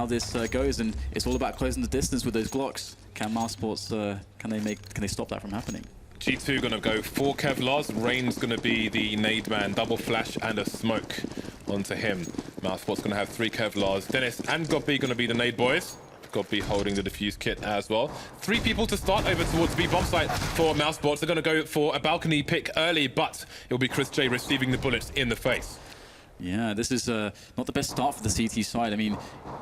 how this goes, and it's all about closing the distance with those Glocks. Can Mousesports, can they stop that from happening? G2 gonna go 4 Kevlars. Rain's gonna be the nade man, double flash and a smoke onto him. Mousesports gonna have 3 Kevlars. Dennis and Gobby gonna be the nade boys. Gobby holding the defuse kit as well. 3 people to start over towards B bomb site for Mousesports. They're gonna go for a balcony pick early, but it'll be Chris J receiving the bullets in the face. Yeah, this is not the best start for the CT side. I mean,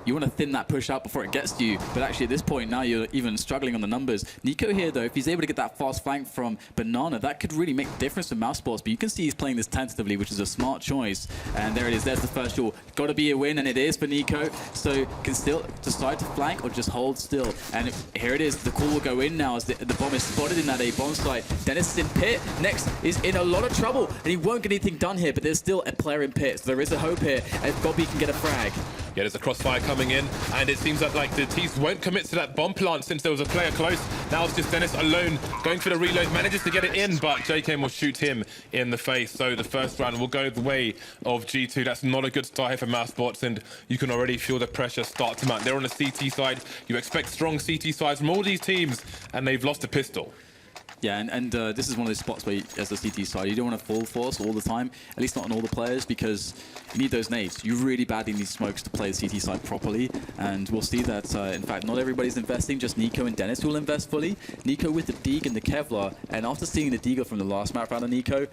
you want to thin that push out before it gets to you, but actually at this point now you're even struggling on the numbers. Nico here though, if he's able to get that fast flank from Banana, that could really make a difference for Mousesports, but you can see he's playing this tentatively, which is a smart choice. And there it is, there's the first duel. Got to be a win, and it is for Nico, so can still decide to flank or just hold still. And here it is, the call will go in now as the bomb is spotted in that A bomb site. Dennis is in pit, next is in a lot of trouble, and he won't get anything done here, but there's still a player in pit. There is a hope here, and Gobby can get a frag. Yeah, there's a crossfire coming in, and it seems like the T's won't commit to that bomb plant since there was a player close. Now it's just Dennis alone going for the reload, manages to get it in, but JK will shoot him in the face. So the first round will go the way of G2. That's not a good start here for Mousesports, and you can already feel the pressure start to mount. They're on the CT side. You expect strong CT sides from all these teams, and they've lost a pistol. Yeah, and this is one of those spots where, as a CT side, you don't want to full force all the time, at least not on all the players, because you need those nades. You really badly need smokes to play the CT side properly, and we'll see that, in fact, not everybody's investing, just Nico and Dennis will invest fully. Nico with the Deeg and the Kevlar, and after seeing the Deagle from the last map round of Nico,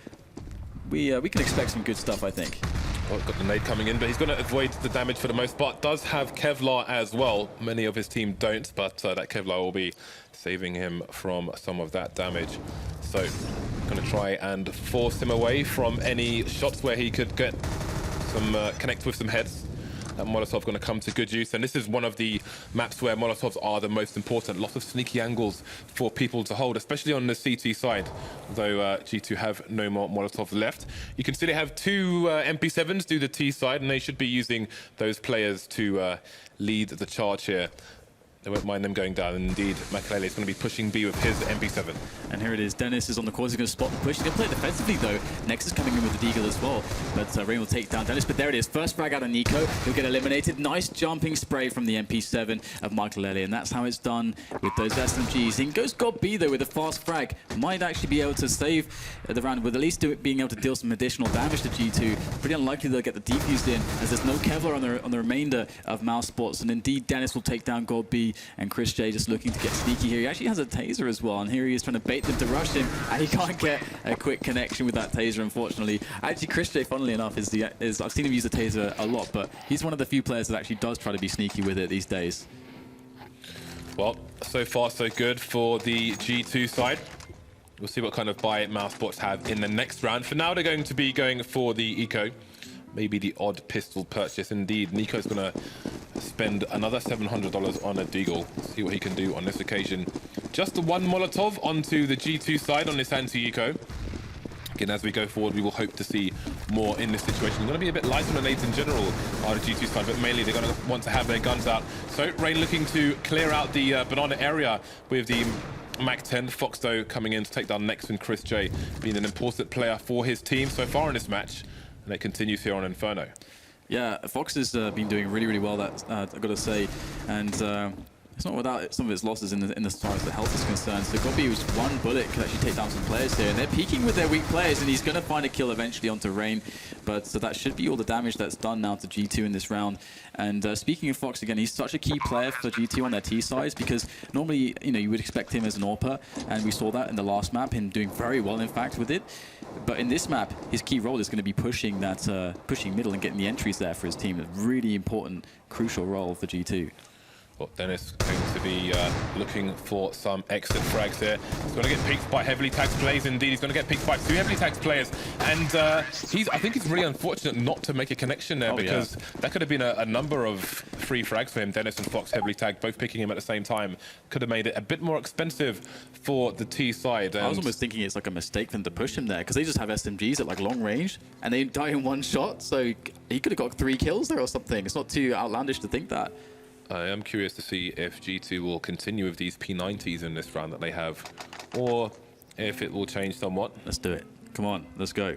we can expect some good stuff, I think. Well, got the nade coming in, but he's going to avoid the damage for the most part. Does have Kevlar as well. Many of his team don't, but that Kevlar will be saving him from some of that damage. So, going to try and force him away from any shots where he could get some connect with some heads. That Molotov going to come to good use, and this is one of the maps where Molotovs are the most important. Lots of sneaky angles for people to hold, especially on the CT side, though G2 have no more Molotovs left. You can see they have 2 MP7s do the T side, and they should be using those players to lead the charge here. They won't mind them going down, and indeed, Makalele is going to be pushing B with his MP7. And here it is, Dennis is on the course, he's going to spot the push. He's going to play it defensively though. Next is coming in with the Deagle as well, but Rain will take down Dennis. But there it is, first frag out of Nico, he'll get eliminated. Nice jumping spray from the MP7 of Makalele, and that's how it's done with those SMGs. In goes Gobby though with a fast frag. Might actually be able to save the round with at least being able to deal some additional damage to G2. Pretty unlikely they'll get the defused in, as there's no Kevlar on the remainder of Mousesports. And indeed, Dennis will take down Gobby, and Chris J just looking to get sneaky here. He actually has a taser as well, and here he is trying to bait them to rush him, and he can't get a quick connection with that taser, unfortunately. Actually, Chris J, funnily enough, I've seen him use the taser a lot, but he's one of the few players that actually does try to be sneaky with it these days. Well, so far so good for the G2 side. We'll see what kind of buy Mousesports have in the next round. For now, they're going to be going for the eco. Maybe the odd pistol purchase. Indeed, Nico's going to spend another $700 on a Deagle. See what he can do on this occasion. Just the 1 Molotov onto the G2 side on this anti-eco. Again, as we go forward, we will hope to see more in this situation. We're going to be a bit light on the nades in general on the G2 side, but mainly they're going to want to have their guns out. So Rain looking to clear out the Banana area with the Mac-10. Fox, though, coming in to take down Nex, and Chris J being an important player for his team so far in this match. And it continues here on Inferno. Yeah, Fox has been doing really, really well, that I've got to say. And it's not without some of his losses in the as far as the health is concerned. So Gobby was 1 bullet could actually take down some players here. And they're peeking with their weak players, and he's going to find a kill eventually onto Rain. But so that should be all the damage that's done now to G2 in this round. And speaking of Fox again, he's such a key player for G2 on their T sides, because normally, you would expect him as an AWPer, and we saw that in the last map, him doing very well, in fact, with it. But in this map, his key role is going to be pushing that, pushing middle and getting the entries there for his team. A really important, crucial role for G2. Well, Dennis going to be looking for some exit frags here. He's going to get picked by heavily tagged players. Indeed, he's going to get picked by 2 heavily tagged players. And I think it's really unfortunate not to make a connection there, because that could have been a number of free frags for him. Dennis and Fox heavily tagged, both picking him at the same time. Could have made it a bit more expensive for the T side. And I was almost thinking it's like a mistake for them to push him there, because they just have SMGs at like long range, and they die in 1 shot. So he could have got 3 kills there or something. It's not too outlandish to think that. I am curious to see if G2 will continue with these P90s in this round that they have, or if it will change somewhat. Let's do it. Come on, let's go.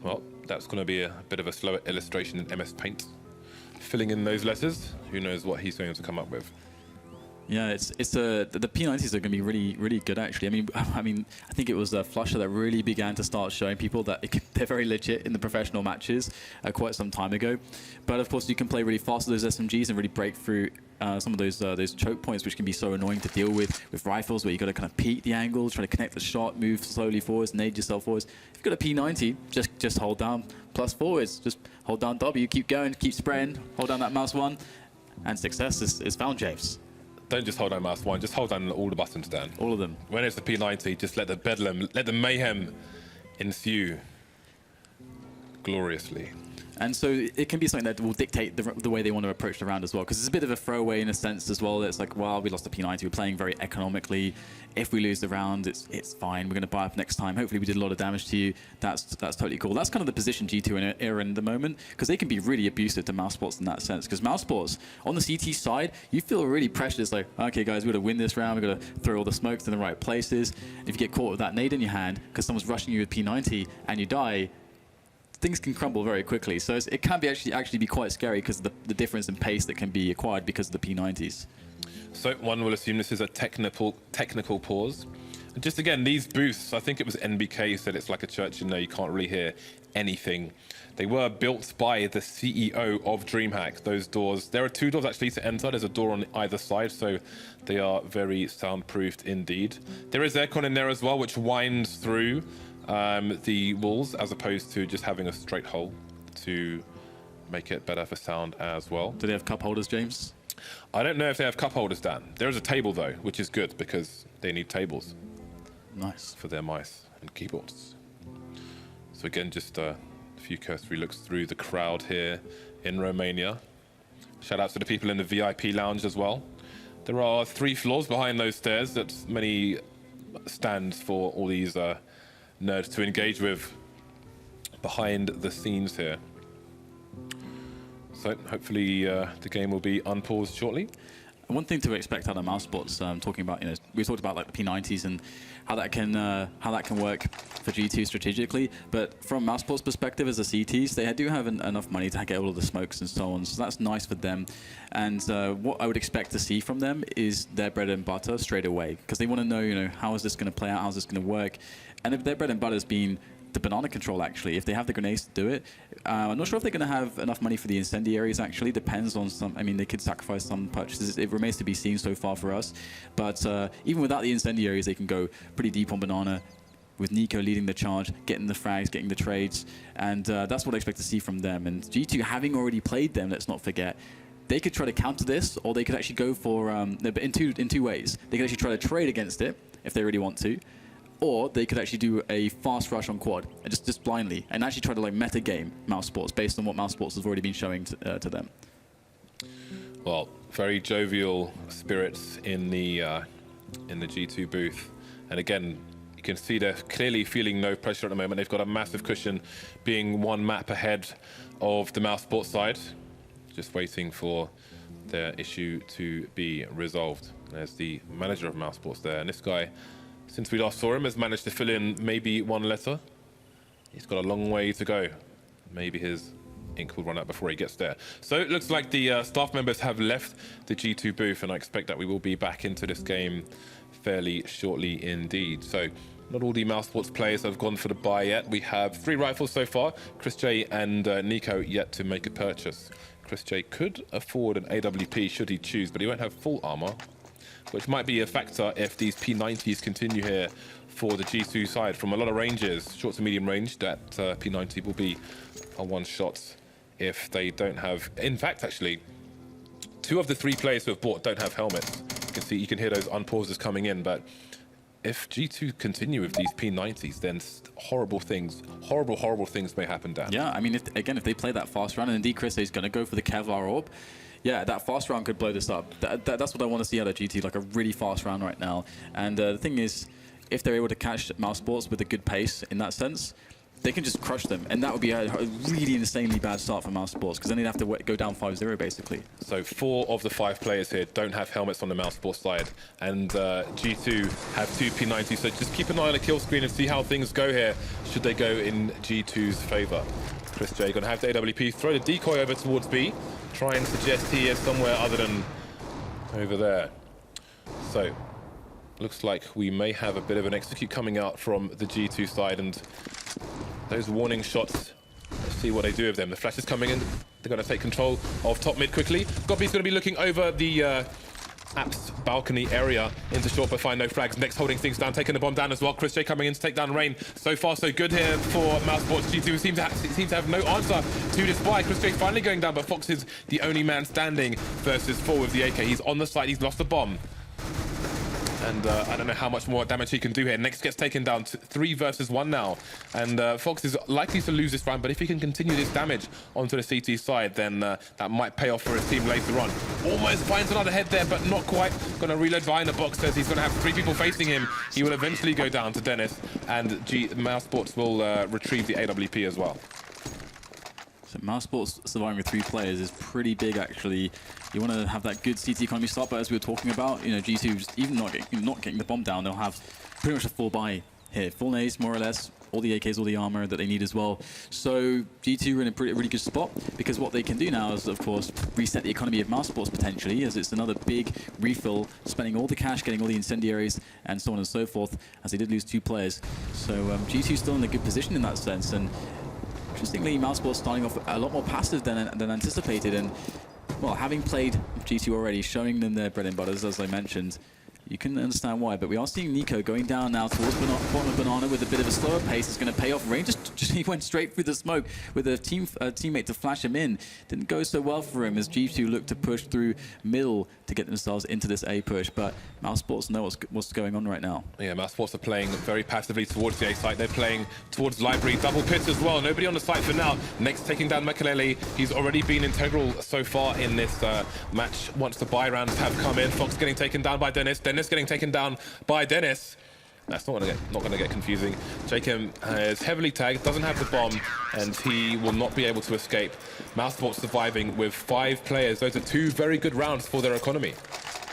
Well, that's going to be a bit of a slower illustration in MS Paint. filling in those letters. Who knows what he's going to come up with. Yeah, the P90s are going to be really good actually. I think it was Flusher that really began to start showing people that they're very legit in the professional matches quite some time ago. But of course, you can play really fast with those SMGs and really break through some of those choke points, which can be so annoying to deal with rifles, where you got to kind of peek the angle, try to connect the shot, move slowly forwards, nade yourself forwards. If you've got a P90, just hold down plus forwards, just hold down W, keep going, keep spraying, hold down that mouse 1, and success is found, James. Don't just hold down mouse 1, just hold down all the buttons, Dan. All of them. When it's the P90, just let the bedlam, let the mayhem ensue gloriously. And so it can be something that will dictate the way they want to approach the round as well, because it's a bit of a throwaway in a sense as well. It's like, well, we lost the P90, we're playing very economically. If we lose the round, it's fine. We're going to buy up next time. Hopefully we did a lot of damage to you. That's totally cool. That's kind of the position G2 are in the moment, because they can be really abusive to Mousesports in that sense. Because Mousesports, on the CT side, you feel really pressured. It's like, okay, guys, we've got to win this round. We've got to throw all the smokes in the right places. If you get caught with that nade in your hand because someone's rushing you with P90 and you die, things can crumble very quickly. So it can be actually be quite scary because of the difference in pace that can be acquired because of the P90s. So one will assume this is a technical pause. And just again, these booths, I think it was NBK said it's like a church in there, you can't really hear anything. They were built by the CEO of DreamHack, those doors. There are 2 doors actually to enter. There's a door on either side, so they are very soundproofed indeed. There is aircon in there as well, which winds through the walls, as opposed to just having a straight hole to make it better for sound as well. Do they have cup holders, James? I don't know if they have cup holders, Dan. There is a table though, which is good because they need tables. Nice. For their mice and keyboards. So again, just a few cursory looks through the crowd here in Romania. Shout out to the people in the VIP lounge as well. There are 3 floors behind those stairs. That's many stands for all these nerds to engage with behind the scenes here. So hopefully the game will be unpaused shortly. One thing to expect out of Mousesports, talking about, we talked about like the P90s and how that can work for G2 strategically. But from Mousesports' perspective as a CTs, they do have enough money to get all of the smokes and so on. So that's nice for them. And what I would expect to see from them is their bread and butter straight away, because they want to know, how is this going to play out? How's this going to work? And if their bread and butter has been the banana control, actually, if they have the grenades to do it, I'm not sure if they're going to have enough money for the incendiaries. Actually, depends on some. They could sacrifice some purchases. It remains to be seen so far for us. But even without the incendiaries, they can go pretty deep on banana, with Nico leading the charge, getting the frags, getting the trades, and that's what I expect to see from them. And G2, having already played them, let's not forget, they could try to counter this, or they could actually go for in two ways. They could actually try to trade against it if they really want to. Or they could actually do a fast rush on quad, and just blindly, and actually try to meta game Mousesports based on what Mousesports has already been showing to them. Well, very jovial spirits in the G2 booth, and again, you can see they're clearly feeling no pressure at the moment. They've got a massive cushion, being 1 map ahead of the Mousesports side, just waiting for their issue to be resolved. There's the manager of Mousesports there, and this guy, since we last saw him, has managed to fill in maybe 1 letter. He's got a long way to go. Maybe his ink will run out before he gets there. So it looks like the staff members have left the G2 booth, and I expect that we will be back into this game fairly shortly indeed. So not all the Mousesports players have gone for the buy yet. We have 3 rifles so far. Chris J and Nico yet to make a purchase. Chris J could afford an AWP should he choose, but he won't have full armor, which might be a factor if these P90s continue here for the G2 side. From a lot of ranges, short to medium range, that P90 will be a 1-shot if they don't have... In fact, actually, 2 of the 3 players who have bought don't have helmets. You can hear those unpauses coming in, but if G2 continue with these P90s, then horrible things may happen, Dan. Yeah, if they play that fast round, and indeed Chris is going to go for the Kevlar orb, yeah, that fast round could blow this up. That's what I want to see out of GT, like a really fast round right now. And the thing is, if they're able to catch Mousesports with a good pace in that sense, they can just crush them. And that would be a really insanely bad start for Mousesports, because then they'd have to go down 5-0 basically. So 4 of the 5 players here don't have helmets on the Mousesports side, and G2 have 2 P90s. So just keep an eye on the kill screen and see how things go here, should they go in G2's favor. Chris J going to have the AWP, throw the decoy over towards B, try and suggest he is somewhere other than over there. So, looks like we may have a bit of an execute coming out from the G2 side, and those warning shots, let's see what they do with them. The flash is coming in. They're going to take control of top mid quickly. Gobi's going to be looking over the Apps balcony area into short, but find no frags. Next holding things down, taking the bomb down as well. Chris J coming in to take down Rain. So far, so good here for Mousesports. G2 seem to have no answer to this buy. Chris J finally going down, but Fox is the only man standing versus 4 with the AK. He's on the site, he's lost the bomb. And I don't know how much more damage he can do here. Next gets taken down to 3 versus 1 now. And Fox is likely to lose this round, but if he can continue this damage onto the CT side, then that might pay off for his team later on. Almost finds another head there, but not quite. Going to reload behind the box, says he's going to have 3 people facing him. He will eventually go down to Dennis, and Mousesports will retrieve the AWP as well. So Mousesports surviving with 3 players is pretty big, actually. You want to have that good CT economy start, but as we were talking about, you know, G2 just even not getting the bomb down, they'll have pretty much a full buy here. Full nades, more or less, all the AKs, all the armor that they need as well. So G2 are in a really good spot, because what they can do now is, of course, reset the economy of Mousesports potentially, as it's another big refill, spending all the cash, getting all the incendiaries, and so on and so forth, as they did lose 2 players. So G2 still in a good position in that sense, and interestingly, Mousesports starting off a lot more passive than anticipated, and well, having played G2 already, showing them their bread and butters, as I mentioned, you can understand why. But we are seeing Nico going down now towards bottom of Banana with a bit of a slower pace. It's going to pay off. Rain just he went straight through the smoke with a teammate to flash him in. Didn't go so well for him as G2 looked to push through middle to get themselves into this A push. But Mousesports know what's going on right now. Yeah, Mousesports are playing very passively towards the A site. They're playing towards Library, double pits as well. Nobody on the site for now. Next taking down Makalele. He's already been integral so far in this match once the buy rounds have come in. Fox getting taken down by Dennis. Dennis getting taken down by Dennis. That's not going to get confusing. Jacob is heavily tagged, doesn't have the bomb, and he will not be able to escape. Mousesports surviving with 5 players. Those are 2 very good rounds for their economy.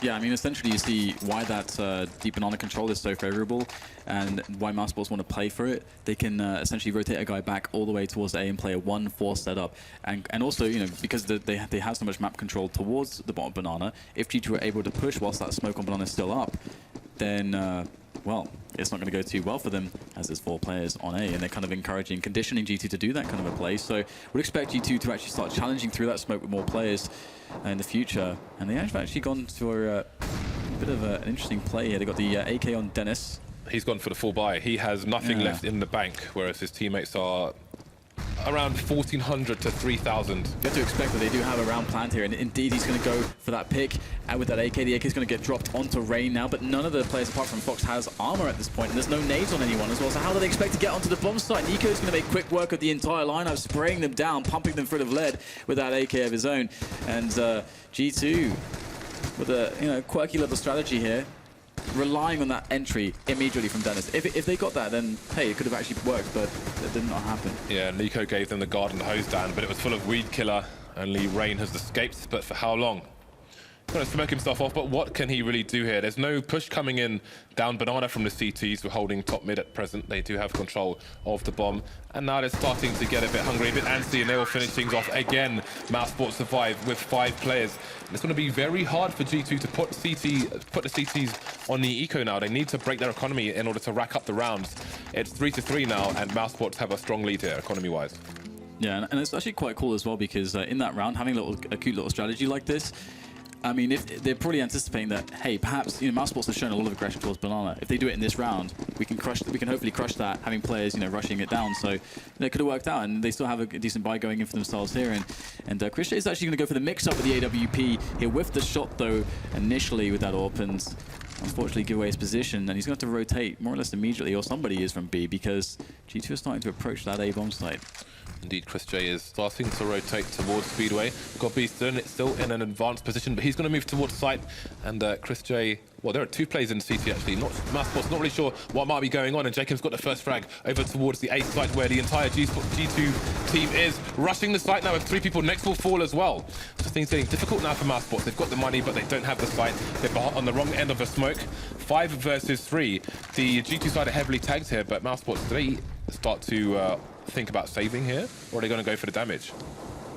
Yeah, I mean, essentially you see why that deep banana control is so favorable, and why Mousesports want to play for it. They can essentially rotate a guy back all the way towards A and play a 1-4 setup. And also, you know, because they have so much map control towards the bottom banana, if G2 are able to push whilst that smoke on banana is still up, then, well, it's not going to go too well for them, as there's 4 players on A, and they're kind of encouraging, conditioning G2 to do that kind of a play. So we'd expect G2 to actually start challenging through that smoke with more players in the future. And they have actually gone for a bit of an interesting play here. They got the AK on Dennis. He's gone for the full buy. He has nothing left in the bank, whereas his teammates are around 1,400 to 3,000. You have to expect that they do have a round planned here, and indeed he's going to go for that pick. And with that AK, the AK is going to get dropped onto Rain now, but none of the players apart from Fox has armor at this point, and there's no nades on anyone as well. So how do they expect to get onto the bomb site? Nico's going to make quick work of the entire lineup, spraying them down, pumping them full of lead with that AK of his own. And G2 with a quirky little strategy here, relying on that entry immediately from Dennis. If they got that, then hey, it could have actually worked, but that did not happen. Yeah, Nico gave them the garden hose down, but it was full of weed killer. Only Rain has escaped, but for how long? Going to smoke himself off, but what can he really do here? There's no push coming in down Banana from the CTs. We're holding top mid at present. They do have control of the bomb, and now they're starting to get a bit hungry, a bit antsy, and they will finish things off again. Mousesports survive with 5 players. And it's going to be very hard for G2 to put the CTs on the eco now. They need to break their economy in order to rack up the rounds. It's 3-3 now, and Mousesports have a strong lead here, economy-wise. Yeah, and it's actually quite cool as well, because in that round, having a cute little strategy like this, I mean, if they're probably anticipating that, hey, perhaps Mousesports has shown a lot of aggression towards Banana. If they do it in this round, we can hopefully crush that, having players rushing it down. So it could have worked out, and they still have a decent buy going in for themselves here. And Chris J is actually going to go for the mix-up with the AWP. He'll whiff the shot though initially with that AWP, and unfortunately give away his position, and he's going to have to rotate more or less immediately, or somebody is from B, because G2 is starting to approach that A bomb site. Indeed, Chris J is starting to rotate towards Speedway. Gobi still in an advanced position, but he's going to move towards site. And Chris J, well, there are 2 players in CT actually. Mousesports, not really sure what might be going on. And Jacob's got the first frag over towards the A site, where the entire G2 team is rushing the site now with 3 people. Next will fall as well. So things getting difficult now for Mousesports. They've got the money, but they don't have the site. They're on the wrong end of the smoke. 5 versus 3. The G2 side are heavily tagged here, but Mousesports, do they start to think about saving here, or are they going to go for the damage?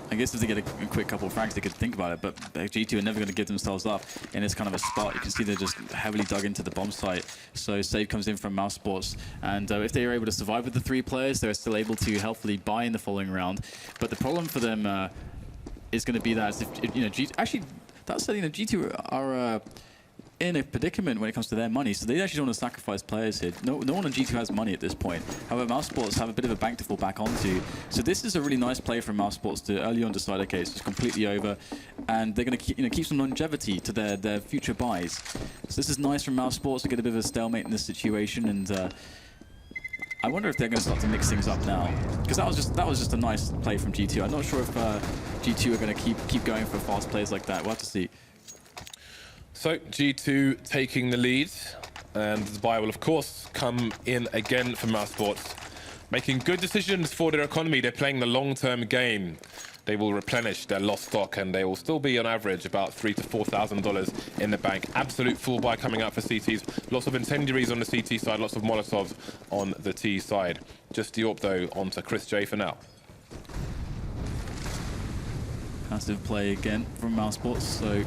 I guess if they get a quick couple of frags, they could think about it, but G2 are never going to give themselves up in this kind of a spot. You can see they're just heavily dug into the bomb site. So save comes in from Mousesports, and if they are able to survive with the 3 players, they're still able to healthily buy in the following round. But the problem for them is going to be that if you know, actually, that said, you know, G2 are in a predicament when it comes to their money, so they actually don't want to sacrifice players here. No one on G2 has money at this point. However, Mousesports have a bit of a bank to fall back onto. So this is a really nice play from Mousesports to early on decide, okay, it's just completely over, and they're going to keep some longevity to their future buys. So this is nice from Mousesports to get a bit of a stalemate in this situation, and I wonder if they're going to start to mix things up now, because that was just a nice play from G2. I'm not sure if G2 are going to keep going for fast plays like that. We'll have to see. So G2 taking the lead, and the buy will of course come in again for Mousesports, making good decisions for their economy. They're playing the long-term game. They will replenish their lost stock, and they will still be on average about $3,000 to $4,000 in the bank. Absolute full buy coming out for CTs. Lots of incendiaries on the CT side, lots of Molotovs on the T side. Just the AWP though onto Chris J for now. Passive play again from Mousesports, so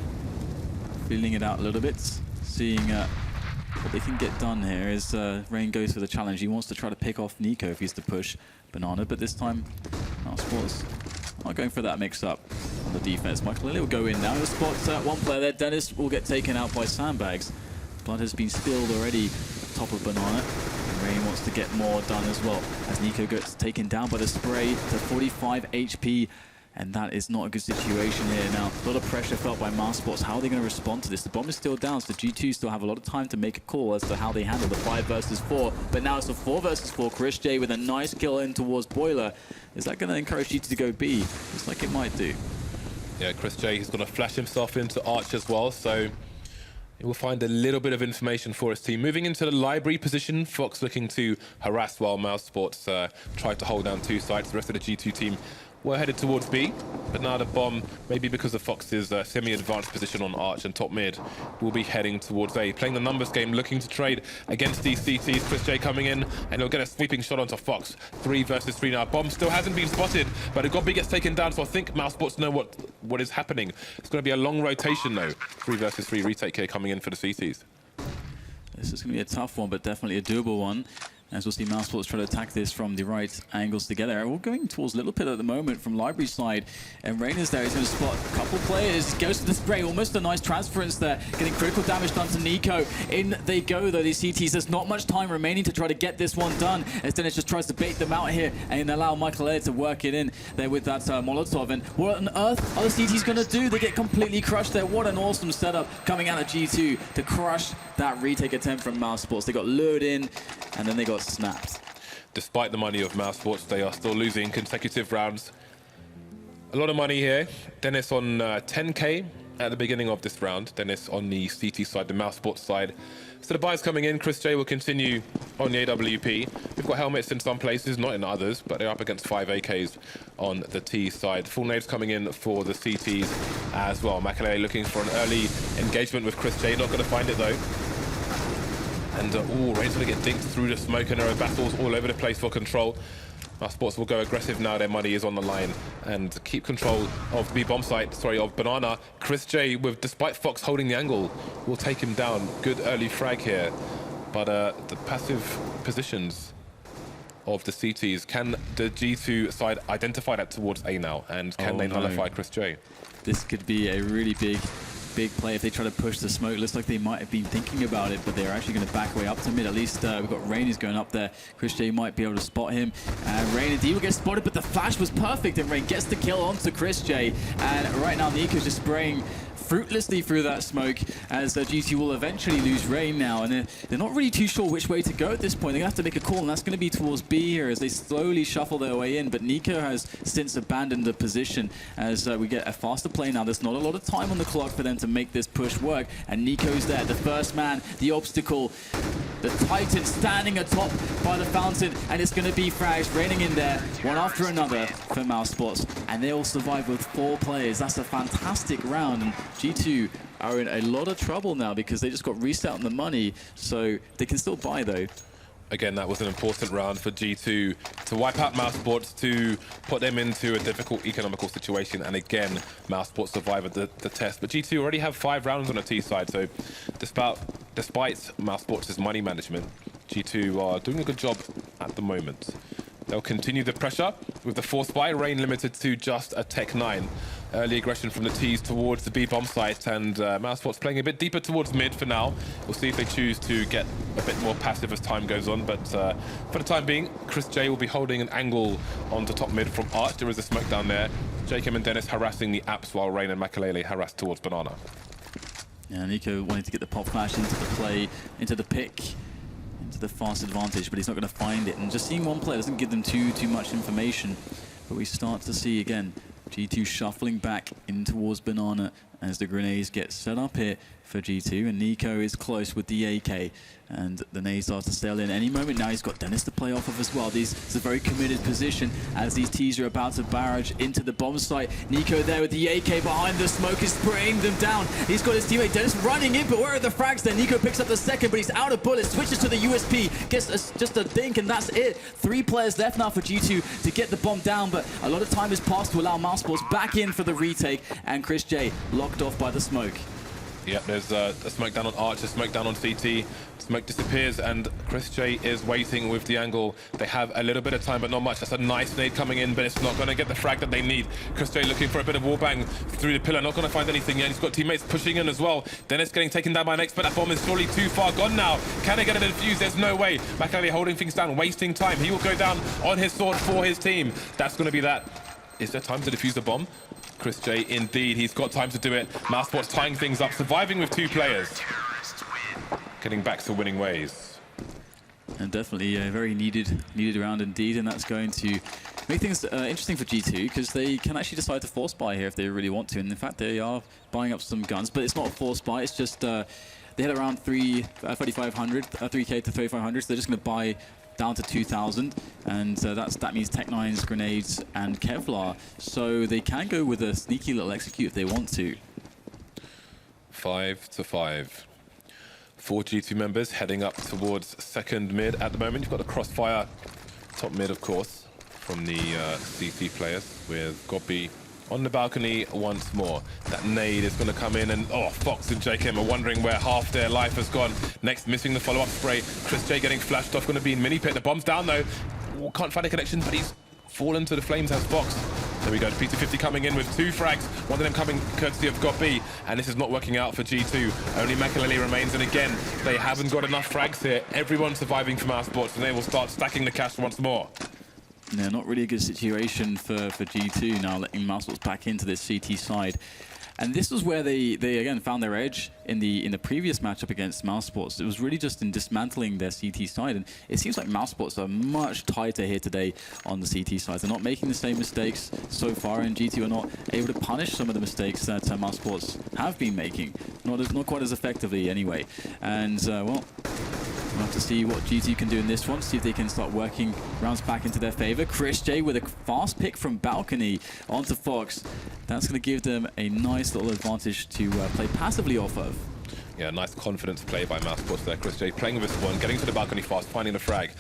feeling it out a little bit, seeing what they can get done here as Rain goes for the challenge. He wants to try to pick off Nico if he's to push Banana, but this time Mousesports not going for that mix-up on the defense. Michael Lily will go in now. He'll spot one player there. Dennis will get taken out by sandbags. Blood has been spilled already top of Banana. And Rain wants to get more done as well, as Nico gets taken down by the spray to 45 HP. And that is not a good situation here now. A lot of pressure felt by Mousesports. How are they going to respond to this? The bomb is still down, so G2 still have a lot of time to make a call as to how they handle the 5 versus 4. But now it's a 4 versus 4. Chris J with a nice kill in towards Boiler. Is that going to encourage G2 to go B? Looks like it might do. Yeah, Chris J is going to flash himself into Arch as well, so he will find a little bit of information for his team. Moving into the library position, Fox looking to harass while Mousesports tried to hold down 2 sides. The rest of the G2 team were headed towards B, but now the bomb, maybe because of Fox's semi-advanced position on Arch and top mid, will be heading towards A. Playing the numbers game, looking to trade against these CTs. Chris J coming in, and he'll get a sweeping shot onto Fox. 3 versus 3 now. Bomb still hasn't been spotted, but Gobi gets taken down, so I think Mousesports know what is happening. It's going to be a long rotation, though. 3 versus 3 retake here coming in for the CTs. This is going to be a tough one, but definitely a doable one. As we'll see Mousesports try to attack this from the right angles together. We're going towards Little Pit at the moment from Library side. And Rain is there. He's going to spot a couple players. He goes to the spray. Almost a nice transference there. Getting critical damage done to Nico. In they go, though, these CTs. There's not much time remaining to try to get this one done. As Dennis just tries to bait them out here and allow Michael Air to work it in there with that Molotov. And what on earth are the CTs going to do? They get completely crushed there. What an awesome setup coming out of G2 to crush that retake attempt from Mousesports. They got lured in, and then they got snapped. Despite the money of Mousesports, they are still losing consecutive rounds. A lot of money here. Dennis on 10k at the beginning of this round. Dennis on the CT side, the Mousesports side. So the buys coming in. Chris J will continue on the AWP. We've got helmets in some places, not in others, but they're up against 5 AKs on the T side. Full nades coming in for the CTs as well. Macaulay looking for an early engagement with Chris J. Not going to find it though. And Rain's going to get dinked through the smoke, and there are battles all over the place for control. Mousesports will go aggressive now. Their money is on the line and keep control of the bomb site, of Banana. Chris J, despite Fox holding the angle, will take him down. Good early frag here. But the passive positions of the CTs, can the G2 side identify that towards A now? And can they nullify Chris J? This could be a really big play if they try to push the smoke. Looks like they might have been thinking about it, but they're actually going to back way up to mid. At least we've got Rain is going up there. Chris J might be able to spot him. Rain indeed will get spotted, but the flash was perfect, and Rain gets the kill onto Chris J. And right now Nico's just spraying fruitlessly through that smoke, as G2 will eventually lose Rain now, and they're not really too sure which way to go at this point. They're going to have to make a call, and that's going to be towards B here as they slowly shuffle their way in. But Nico has since abandoned the position as we get a faster play now. There's not a lot of time on the clock for them to make this push work, and Nico's there, the first man, the obstacle, the Titan standing atop by the fountain, and it's going to be frags raining in there, one after another for Mousesports, and they all survive with 4 players. That's a fantastic round, and G2 are in a lot of trouble now because they just got reset on the money, so they can still buy though. Again, that was an important round for G2 to wipe out Mousesports, to put them into a difficult economical situation. And again, Mousesports survived the test. But G2 already have 5 rounds on the T side. So despite Mousesports' money management, G2 are doing a good job at the moment. They'll continue the pressure with the force buy. Rain limited to just a Tech 9. Early aggression from the T's towards the B bomb site, and Mousesports playing a bit deeper towards mid for now. We'll see if they choose to get a bit more passive as time goes on, but for the time being, Chris J will be holding an angle onto top mid from Arch. There is a smoke down there. Jacob and Dennis harassing the apps while Rain and Makalele harass towards Banana. Yeah, Nico wanted to get the pop flash into the play, into the pick, into the fast advantage, but he's not going to find it. And just seeing one player doesn't give them too much information. But we start to see again G2 shuffling back in towards Banana as the grenades get set up here for G2, and Nico is close with the AK, and the nade starts to sail in any moment now. He's got Dennis to play off of as well. It's a very committed position as these T's are about to barrage into the bomb site. Nico there with the AK behind the smoke is spraying them down. He's got his teammate Dennis running in, but where are the frags then? Nico picks up the second, but he's out of bullets, switches to the USP, gets just a dink, and that's it. 3 players left now for G2 to get the bomb down, but a lot of time has passed to allow Mousesports back in for the retake, and Chris J locked off by the smoke. Yep, there's a smoke down on Arch, a smoke down on CT. Smoke disappears, and Chris J is waiting with the angle. They have a little bit of time, but not much. That's a nice nade coming in, but it's not going to get the frag that they need. Chris J looking for a bit of wallbang through the pillar. Not going to find anything yet. He's got teammates pushing in as well. Dennis getting taken down by an expert. That bomb is surely too far gone now. Can they get it defused? There's no way. Makalele holding things down, wasting time. He will go down on his sword for his team. That's going to be that. Is there time to defuse the bomb? Chris J, indeed, he's got time to do it. Mousesports tying things up, surviving with 2 players. Getting back to winning ways. And definitely a very needed round indeed, and that's going to make things interesting for G2, because they can actually decide to force buy here if they really want to. And in fact, they are buying up some guns, but it's not a force buy, it's just they had around 3,500, 3K to 3,500, so they're just going to buy down to 2,000, and that means Tech 9s, grenades, and Kevlar. So they can go with a sneaky little execute if they want to. 5-5. 4 G2 members heading up towards second mid at the moment. You've got the crossfire top mid, of course, from the CT players, with Gobby on the balcony once more. That nade is going to come in, and Fox and JKM are wondering where half their life has gone. Next, missing the follow-up spray. Chris J getting flashed off, going to be in mini pit. The bomb's down though. Can't find a connection, but he's fallen to the flames as Fox. There we go, P250 coming in with 2 frags, one of them coming courtesy of Gobby, and this is not working out for G2. Only Makalele remains, and again, they haven't got enough frags here. Everyone's surviving from Mousesports, and they will start stacking the cash once more. Yeah, not really a good situation for G2 now, letting Mousesports back into this CT side. And this was where they again found their edge in the previous matchup against Mousesports. It was really just in dismantling their CT side, and it seems like Mousesports are much tighter here today on the CT side. They're not making the same mistakes so far, and G2 are not able to punish some of the mistakes that Mousesports have been making. Not quite as effectively anyway. And well, we'll have to see what G2 can do in this one, see if they can start working rounds back into their favor. Chris J with a fast pick from balcony onto Fox. That's going to give them a nice little advantage to play passively off of. Yeah, nice confidence play by Mousesports there. Chris J playing with this one, getting to the balcony fast, finding the frag.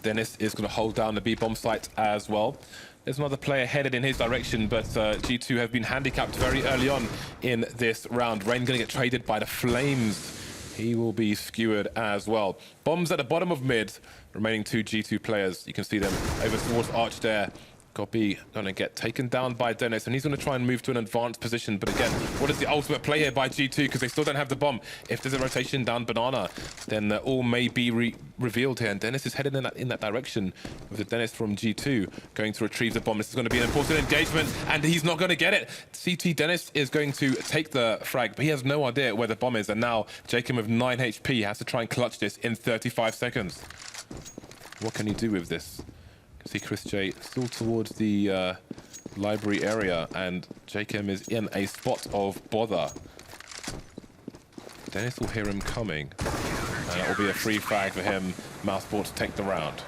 Dennis is going to hold down the B-bomb site as well. There's another player headed in his direction, but G2 have been handicapped very early on in this round. Rain going to get traded by the Flames. He will be skewered as well. Bombs at the bottom of mid, remaining 2 G2 players. You can see them over towards Arch there. Gobby going to get taken down by Dennis, and he's going to try and move to an advanced position. But again, what is the ultimate play here by G2? Because they still don't have the bomb. If there's a rotation down Banana, then all may be revealed here. And Dennis is headed in that direction with the Dennis from G2 going to retrieve the bomb. This is going to be an important engagement, and he's not going to get it. CT Dennis is going to take the frag, but he has no idea where the bomb is. And now Jacob with 9 HP has to try and clutch this in 35 seconds. What can he do with this? See Chris J still towards the library area, and JKM is in a spot of bother. Dennis will hear him coming, and it will be a free frag for him. Mousesports take the round.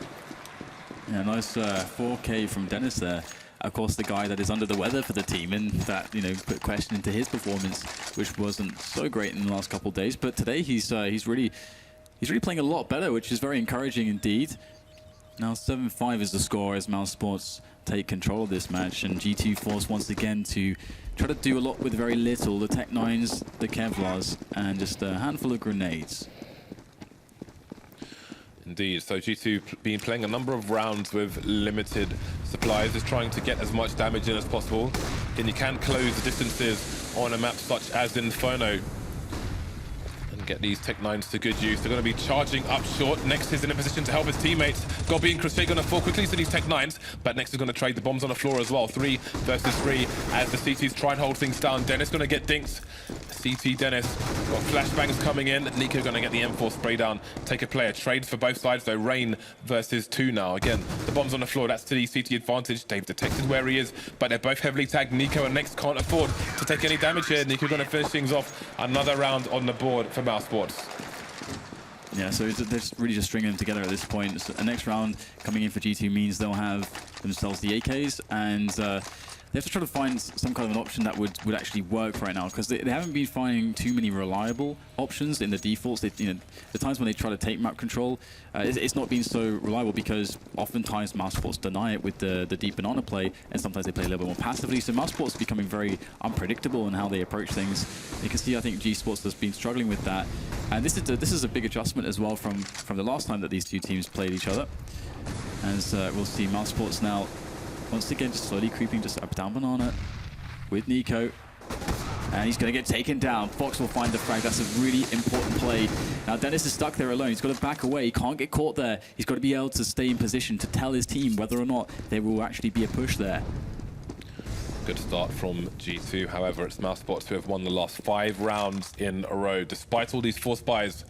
Yeah, nice 4K from Dennis there. Of course, the guy that is under the weather for the team, and that put question into his performance, which wasn't so great in the last couple of days. But today he's really He's really playing a lot better, which is very encouraging indeed. Now 7-5 is the score as Mousesports take control of this match, and G2 forced once again to try to do a lot with very little. The Tech-9s, the Kevlars, and just a handful of grenades. Indeed, so G2 been playing a number of rounds with limited supplies, just trying to get as much damage in as possible. And you can close the distances on a map such as Inferno and get these Tech-9s to good use. They're going to be charging up short. Next is in a position to help his teammates. Gobby and Crochet going to fall quickly to these Tech-9s, but Next is going to trade the bombs on the floor as well. 3 versus 3 as the CTs try and hold things down. Dennis going to get dinked. CT Dennis got flashbangs coming in. Nico going to get the M4 spray down. Take a player. Trades for both sides though. Rain versus 2 now. Again, the bombs on the floor. That's to the CT advantage. They've detected where he is, but they're both heavily tagged. Nico and Next can't afford to take any damage here. Nico going to finish things off. Another round on the board for Mousesports. Yeah, so they're really just stringing them together at this point. So the next round coming in for G2 means they'll have themselves the AKs, and they have to try to find some kind of an option that would actually work right now, because they haven't been finding too many reliable options in the defaults. The times when they try to take map control, it's not been so reliable because oftentimes Mousesports deny it with the deep banana play, and sometimes they play a little bit more passively. So Mousesports is becoming very unpredictable in how they approach things. You can see, I think G Sports has been struggling with that, and this is a big adjustment as well from the last time that these two teams played each other. As we'll see Mousesports now once again just slowly creeping just up down banana with Nico. And he's going to get taken down. Fox will find the frag. That's a really important play. Now Dennis is stuck there alone. He's got to back away. He can't get caught there. He's got to be able to stay in position to tell his team whether or not there will actually be a push there. Good start from G2. However, it's Mousesports who have won the last 5 rounds in a row, despite all these force buys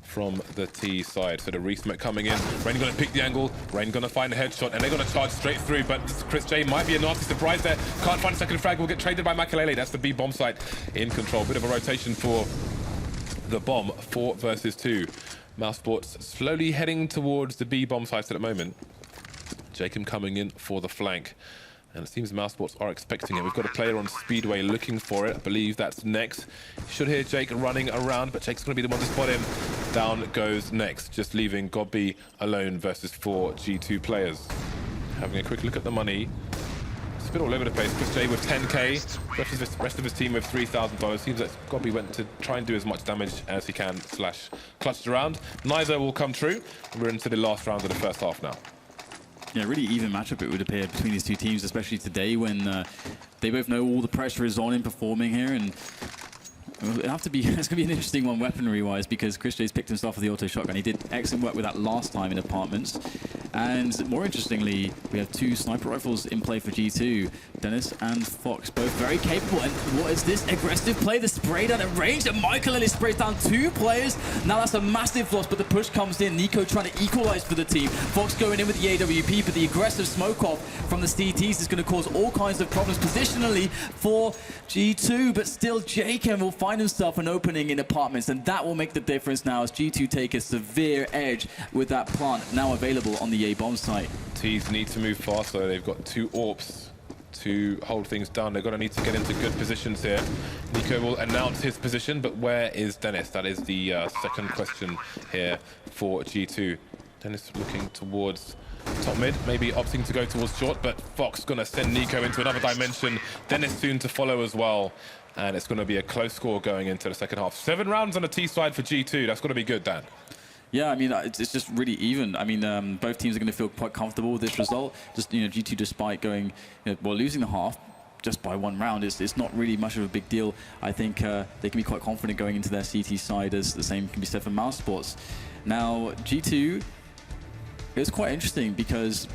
from the T side. So the resmith coming in. Rain going to pick the angle. Rain going to find a headshot, and they're going to charge straight through. But Chris J might be a nasty surprise there. Can't find a second frag. Will get traded by Makalele. That's the B bomb site in control. Bit of a rotation for the bomb. 4 versus 2. Mousesports slowly heading towards the B bomb sites at the moment. Jacob coming in for the flank. And it seems Mousesports are expecting it. We've got a player on Speedway looking for it. I believe that's Next. You should hear Jake running around, but Jake's going to be the one to spot him. Down goes Next, just leaving Gobby alone versus 4 G2 players. Having a quick look at the money. It's a bit all over the place. Chris J with 10k. Rest of his team with $3,000. Seems like Gobby went to try and do as much damage as he can, / clutched around. Neither will come true. We're into the last round of the first half now. Yeah, really even matchup it would appear between these two teams, especially today when they both know all the pressure is on in performing here, and it's going to be an interesting one weaponry-wise, because Chris J's picked himself with the auto shotgun. He did excellent work with that last time in apartments. And more interestingly, we have 2 sniper rifles in play for G2. Dennis and Fox, both very capable. And what is this aggressive play? The spray down at range, and Michael Ellis sprays down 2 players. Now that's a massive loss, but the push comes in. Nico trying to equalize for the team. Fox going in with the AWP, but the aggressive smoke off from the CTs is going to cause all kinds of problems positionally for G2. But still, Jacob will find himself an opening in apartments, and that will make the difference now as G2 take a severe edge with that plant now available on the A bomb site. T's need to move faster. They've got 2 AWPs to hold things down. They're going to need to get into good positions here. Nico will announce his position, but where is Dennis? That is the second question here for G2. Dennis looking towards top mid, maybe opting to go towards short, but Fox going to send Nico into another dimension. Dennis soon to follow as well. And it's going to be a close score going into the second half. 7 rounds on the T side for G2. That's going to be good, Dan. Yeah, I mean, it's just really even. I mean, both teams are going to feel quite comfortable with this result. Just, G2, despite going, losing the half just by 1 round, it's not really much of a big deal. I think they can be quite confident going into their CT side, as the same can be said for Mousesports. Now, G2, it was quite interesting because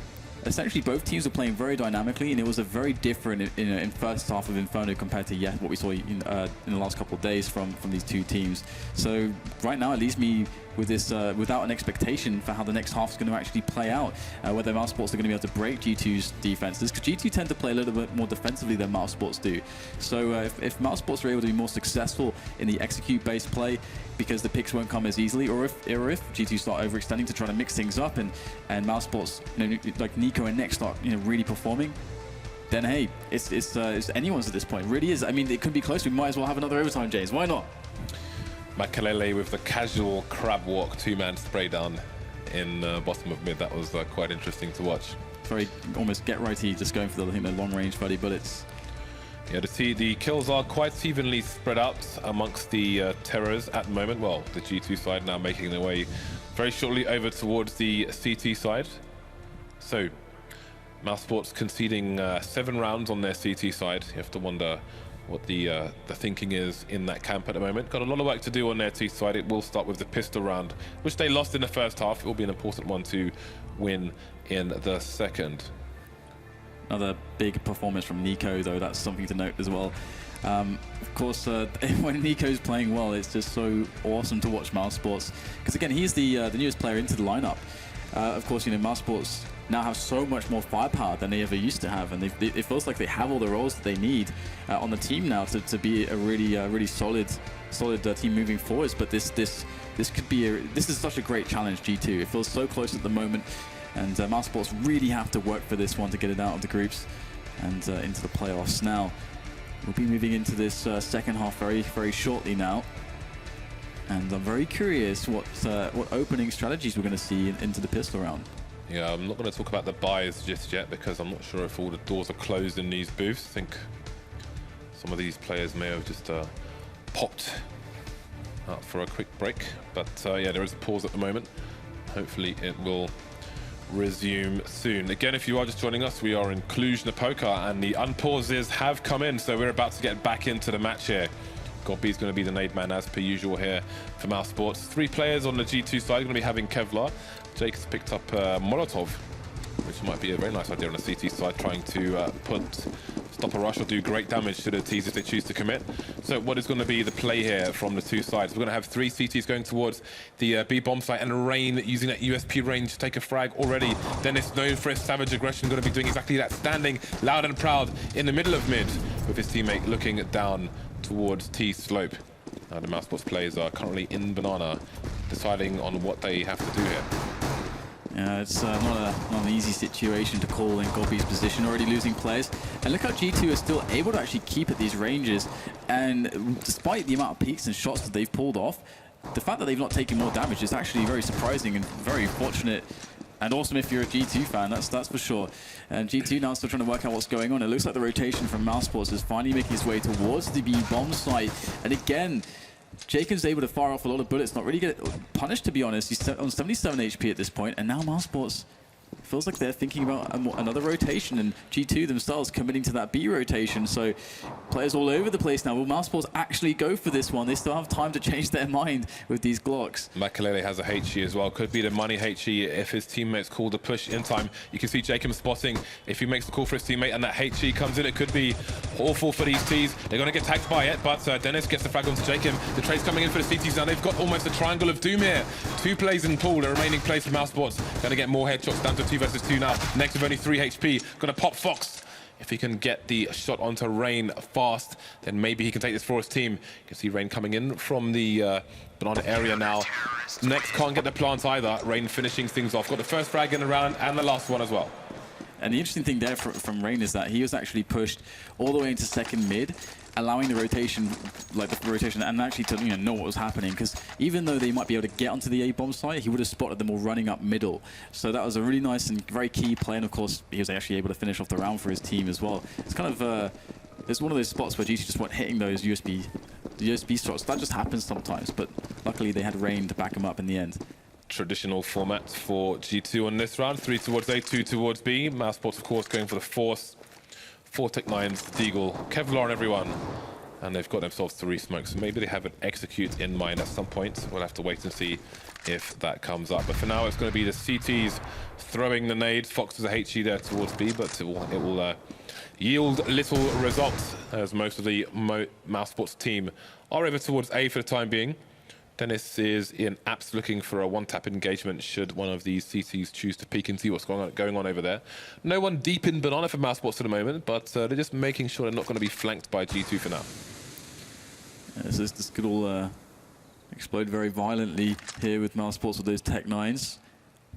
essentially both teams were playing very dynamically, and it was a very different in first half of Inferno compared to what we saw in the last couple of days from these 2 teams. So right now it leaves me with this without an expectation for how the next half is going to actually play out, whether Mousesports are going to be able to break G2's defenses, because G2 tend to play a little bit more defensively than Mousesports do. So if Mousesports are able to be more successful in the execute-based play, because the picks won't come as easily, or if G2 start overextending to try to mix things up, and Mousesports, like Nico and Next start really performing, then hey, it's anyone's at this point. It really is. I mean, it could be close. We might as well have another overtime, James. Why not? Makalele with the casual crab walk, two-man spray down in bottom of mid. That was quite interesting to watch. Very almost get righty, just going for the, I think, the long range buddy bullets. Yeah, the kills are quite evenly spread out amongst the terrors at the moment. Well, the G2 side now making their way very shortly over towards the CT side. So, Mousesports conceding 7 rounds on their CT side. You have to wonder what the thinking is in that camp at the moment. Got a lot of work to do on their T side. It will start with the pistol round, which they lost in the first half. It will be an important one to win in the second. Another big performance from Nico, though. That's something to note as well. Of course, when Nico's playing well, it's just so awesome to watch Mousesports. Because again, he's the newest player into the lineup. Of course, you know, Mousesports now have so much more firepower than they ever used to have, and it feels like they have all the roles that they need on the team now to be a really solid team moving forwards. But this could be this is such a great challenge. G2. It feels so close at the moment. And Mousesports really have to work for this one to get it out of the groups and into the playoffs. Now, we'll be moving into this second half very shortly now. And I'm very curious what opening strategies we're going to see into the pistol round. Yeah, I'm not going to talk about the buys just yet because I'm not sure if all the doors are closed in these booths. I think some of these players may have just popped out for a quick break. But yeah, there is a pause at the moment. Hopefully it will resume soon. Again, if you are just joining us, we are in Cluj-Napoca and the unpauses have come in, so we're about to get back into the match here. Gobby's going to be the nade man as per usual here for Mousesports. 3 players on the G2 side. Going to be having Kevlar. Jake has picked up Molotov, which might be a very nice idea on the CT side, trying to stop a rush or do great damage to the Ts if they choose to commit. So what is going to be the play here from the 2 sides? We're going to have 3 CTs going towards the B bomb site, and Rain using that USP range to take a frag already. Dennis, known for his savage aggression, going to be doing exactly that, standing loud and proud in the middle of mid with his teammate looking down towards T slope. Now the Mousesports players are currently in banana, deciding on what they have to do here. Yeah, it's not an easy situation to call in Gobby's position, already losing players. And look how G2 are still able to actually keep at these ranges. And despite the amount of peaks and shots that they've pulled off, the fact that they've not taken more damage is actually very surprising and very fortunate. And awesome if you're a G2 fan, that's for sure. And G2 now still trying to work out what's going on. It looks like the rotation from Mousesports is finally making its way towards the B bomb site. And again, Jacob's able to fire off a lot of bullets, not really get punished, to be honest. He's on 77 HP at this point, and now Mousesports feels like they're thinking about another rotation, and G2 themselves committing to that B rotation. So players all over the place now. Will Mousesports actually go for this one? They still have time to change their mind with these Glocks. Makalele has a HE as well. Could be the money HE if his teammates call the push in time. You can see Jacob spotting if he makes the call for his teammate and that HE comes in. It could be awful for these Ts. They're going to get tagged by it, but Dennis gets the frag onto Jacob. The trade's coming in for the CTs now. They've got almost a triangle of doom here. 2 plays in pool. The remaining plays for Mousesports. Going to get more headshots down to 2 versus 2 now. Next with only 3 HP. Going to pop Fox. If he can get the shot onto Rain fast, then maybe he can take this for his team. You can see Rain coming in from the banana area now. Next can't get the plant either. Rain finishing things off. Got the first frag in the round and the last one as well. And the interesting thing there from Rain is that he was actually pushed all the way into second mid, allowing the rotation, and actually to know what was happening. Because even though they might be able to get onto the A bomb site, he would have spotted them all running up middle. So that was a really nice and very key play. And of course, he was actually able to finish off the round for his team as well. It's kind of it's one of those spots where G2 just weren't hitting those USB shots. That just happens sometimes, but luckily they had Rain to back him up in the end. Traditional format for G2 on this round. 3 towards A, 2 towards B. Mousesports, of course, going for the Force. 4 Tech 9s, Deagle, Kevlar and everyone. And they've got themselves 3 smokes. So maybe they have an execute in mind at some point. We'll have to wait and see if that comes up. But for now, it's going to be the CTs throwing the nades. Fox has a HE there towards B, but it will yield little results as most of the Mousesports team are over towards A for the time being. Dennis is in apps looking for a one-tap engagement should one of these CTs choose to peek and see what's going on over there. No one deep in banana for Mousesports at the moment, but they're just making sure they're not going to be flanked by G2 for now. Yeah, so this could all explode very violently here with Mousesports with those Tech 9s.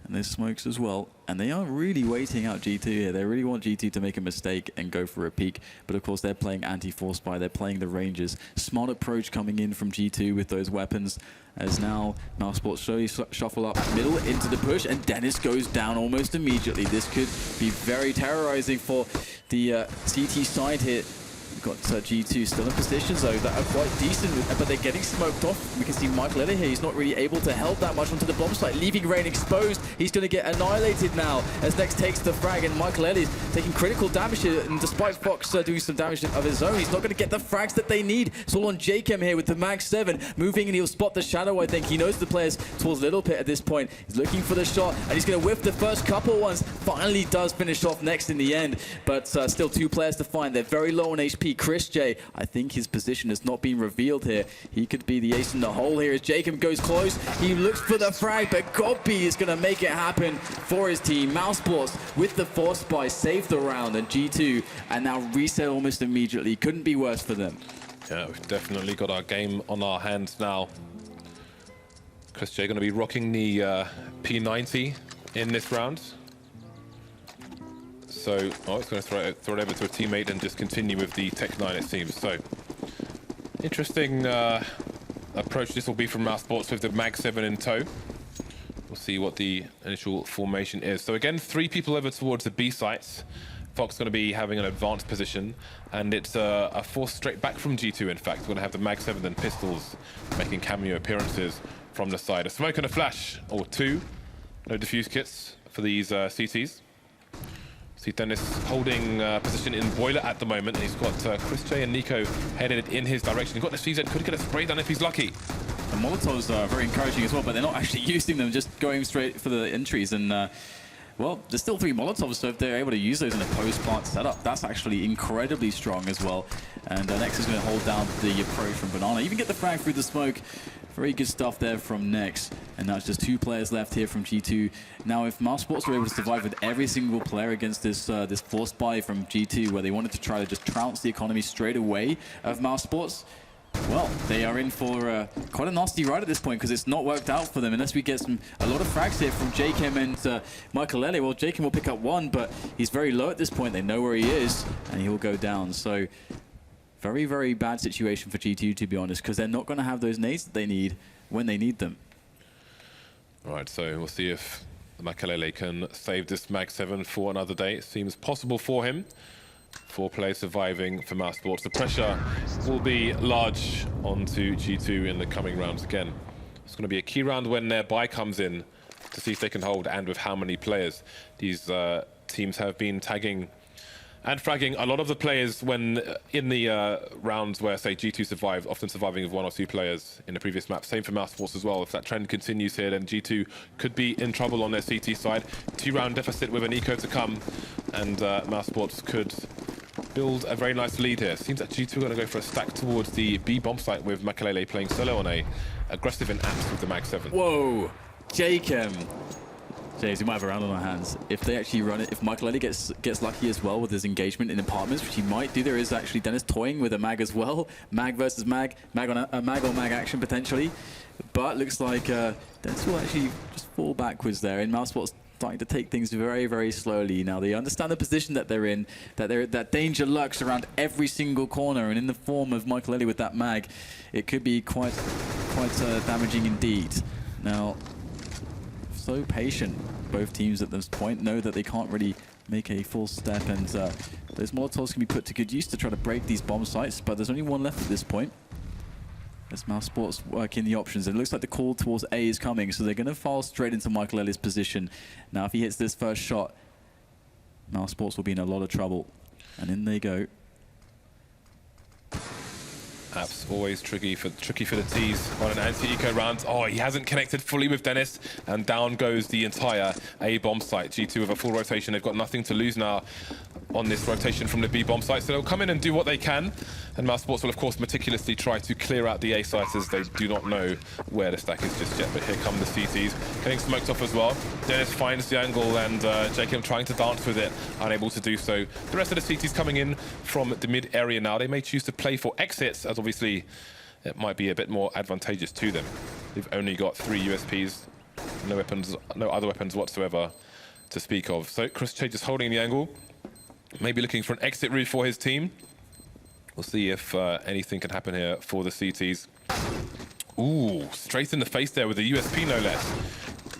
And there's smokes as well. And they are really waiting out G2 here. They really want G2 to make a mistake and go for a peek. But of course, they're playing anti-force spy. They're playing the Rangers. Smart approach coming in from G2 with those weapons. As now, Mousesports slowly shuffle up middle into the push. And Dennis goes down almost immediately. This could be very terrorizing for the CT side here. Got G2 still in positions though that are quite decent, but they're getting smoked off. We can see Michael Elliott here. He's not really able to help that much onto the bomb site, leaving Rain exposed. He's going to get annihilated now as Nex takes the frag, and Michael Elliott taking critical damage here. And despite Fox doing some damage of his own, he's not going to get the frags that they need. It's all on Jakem here with the Mag 7 moving, and he'll spot the shadow. I think he knows the players towards Little Pit at this point. He's looking for the shot, and he's going to whiff the first couple ones. Finally does finish off Nex in the end, but still 2 players to find. They're very low on HP. Chris J, I think his position has not been revealed here. He could be the ace in the hole here as Jacob goes close. He looks for the frag, but Godby is going to make it happen for his team. Mousesports with the force spy save the round, and G2 and now reset almost immediately. Couldn't be worse for them. Yeah, we've definitely got our game on our hands now. Chris J going to be rocking the P90 in this round. So, oh, it's going to throw it over to a teammate and just continue with the Tech 9, it seems. So, interesting approach this will be from Mousesports with the Mag 7 in tow. We'll see what the initial formation is. So again, 3 people over towards the B sites. Fox going to be having an advanced position, and it's a force straight back from G2, in fact. We're going to have the Mag 7 and Pistols making cameo appearances from the side. A smoke and a flash, or 2. No defuse kits for these CTs. See Dennis holding position in Boiler at the moment. He's got Chris J and Nico headed in his direction. He's got the CZ, could get a spray done if he's lucky. The Molotovs are very encouraging as well, but they're not actually using them, just going straight for the entries. And well, there's still 3 Molotovs, so if they're able to use those in a post-plant setup, that's actually incredibly strong as well. And Nex is going to hold down the approach from Banana. Even get the frag through the smoke. Very good stuff there from Nex. And now it's just 2 players left here from G2. Now, if Mousesports were able to survive with every single player against this this force buy from G2, where they wanted to try to just trounce the economy straight away of Mousesports, well, they are in for quite a nasty ride at this point, because it's not worked out for them unless we get a lot of frags here from Jakem and Michael Elliott. Well, Jakem will pick up 1, but he's very low at this point. They know where he is, and he'll go down. So very, very bad situation for G2, to be honest, because they're not going to have those nades that they need when they need them. All right, so we'll see if Makalele can save this Mag 7 for another day. It seems possible for him. 4 players surviving for Mousesports. The pressure will be large onto G2 in the coming rounds again. It's going to be a key round when their buy comes in to see if they can hold, and with how many players. These teams have been tagging and fragging a lot of the players when in the rounds where, say, G2 survived, often surviving with 1 or 2 players in the previous map. Same for Mousesports as well. If that trend continues here, then G2 could be in trouble on their CT side. 2-round deficit with an eco to come, and Mousesports could build a very nice lead here. Seems that G2 are going to go for a stack towards the B bomb site with Makalele playing solo on a aggressive and apps with the Mag 7. Whoa, Jakem. James, we might have a round on our hands. If they actually run it, if Michael Elliott gets lucky as well with his engagement in apartments, which he might do, there is actually Dennis toying with a mag as well. Mag versus mag, mag on a mag on mag action potentially. But looks like Dennis will actually just fall backwards there, and Mousesports starting to take things very, very slowly. Now they understand the position that they're in, that danger lurks around every single corner, and in the form of Michael Elliott with that mag, it could be quite damaging indeed. Now, so patient. Both teams at this point know that they can't really make a full step, and those Molotovs can be put to good use to try to break these bomb sites, but there's only 1 left at this point. As Mousesports work in the options, it looks like the call towards A is coming, so they're going to file straight into Michael Elliott's position. Now, if he hits this first shot, Mousesports will be in a lot of trouble. And in they go. Apps always tricky for the T's on an anti-eco round. Oh, he hasn't connected fully with Dennis, and down goes the entire A bomb site. G2 with a full rotation. They've got nothing to lose now on this rotation from the B bomb site, so they'll come in and do what they can. And Mousesports will, of course, meticulously try to clear out the A sites, as they do not know where the stack is just yet. But here come the CTs, getting smoked off as well. Dennis finds the angle, and Jacob trying to dance with it, unable to do so. The rest of the CTs coming in from the mid area now. They may choose to play for exits, as obviously it might be a bit more advantageous to them. They've only got 3 USPs No weapons, no other weapons whatsoever to speak of. So Chris just holding the angle, maybe looking for an exit route for his team. We'll see if anything can happen here for the CTs. Ooh, straight in the face there with a USP, no less.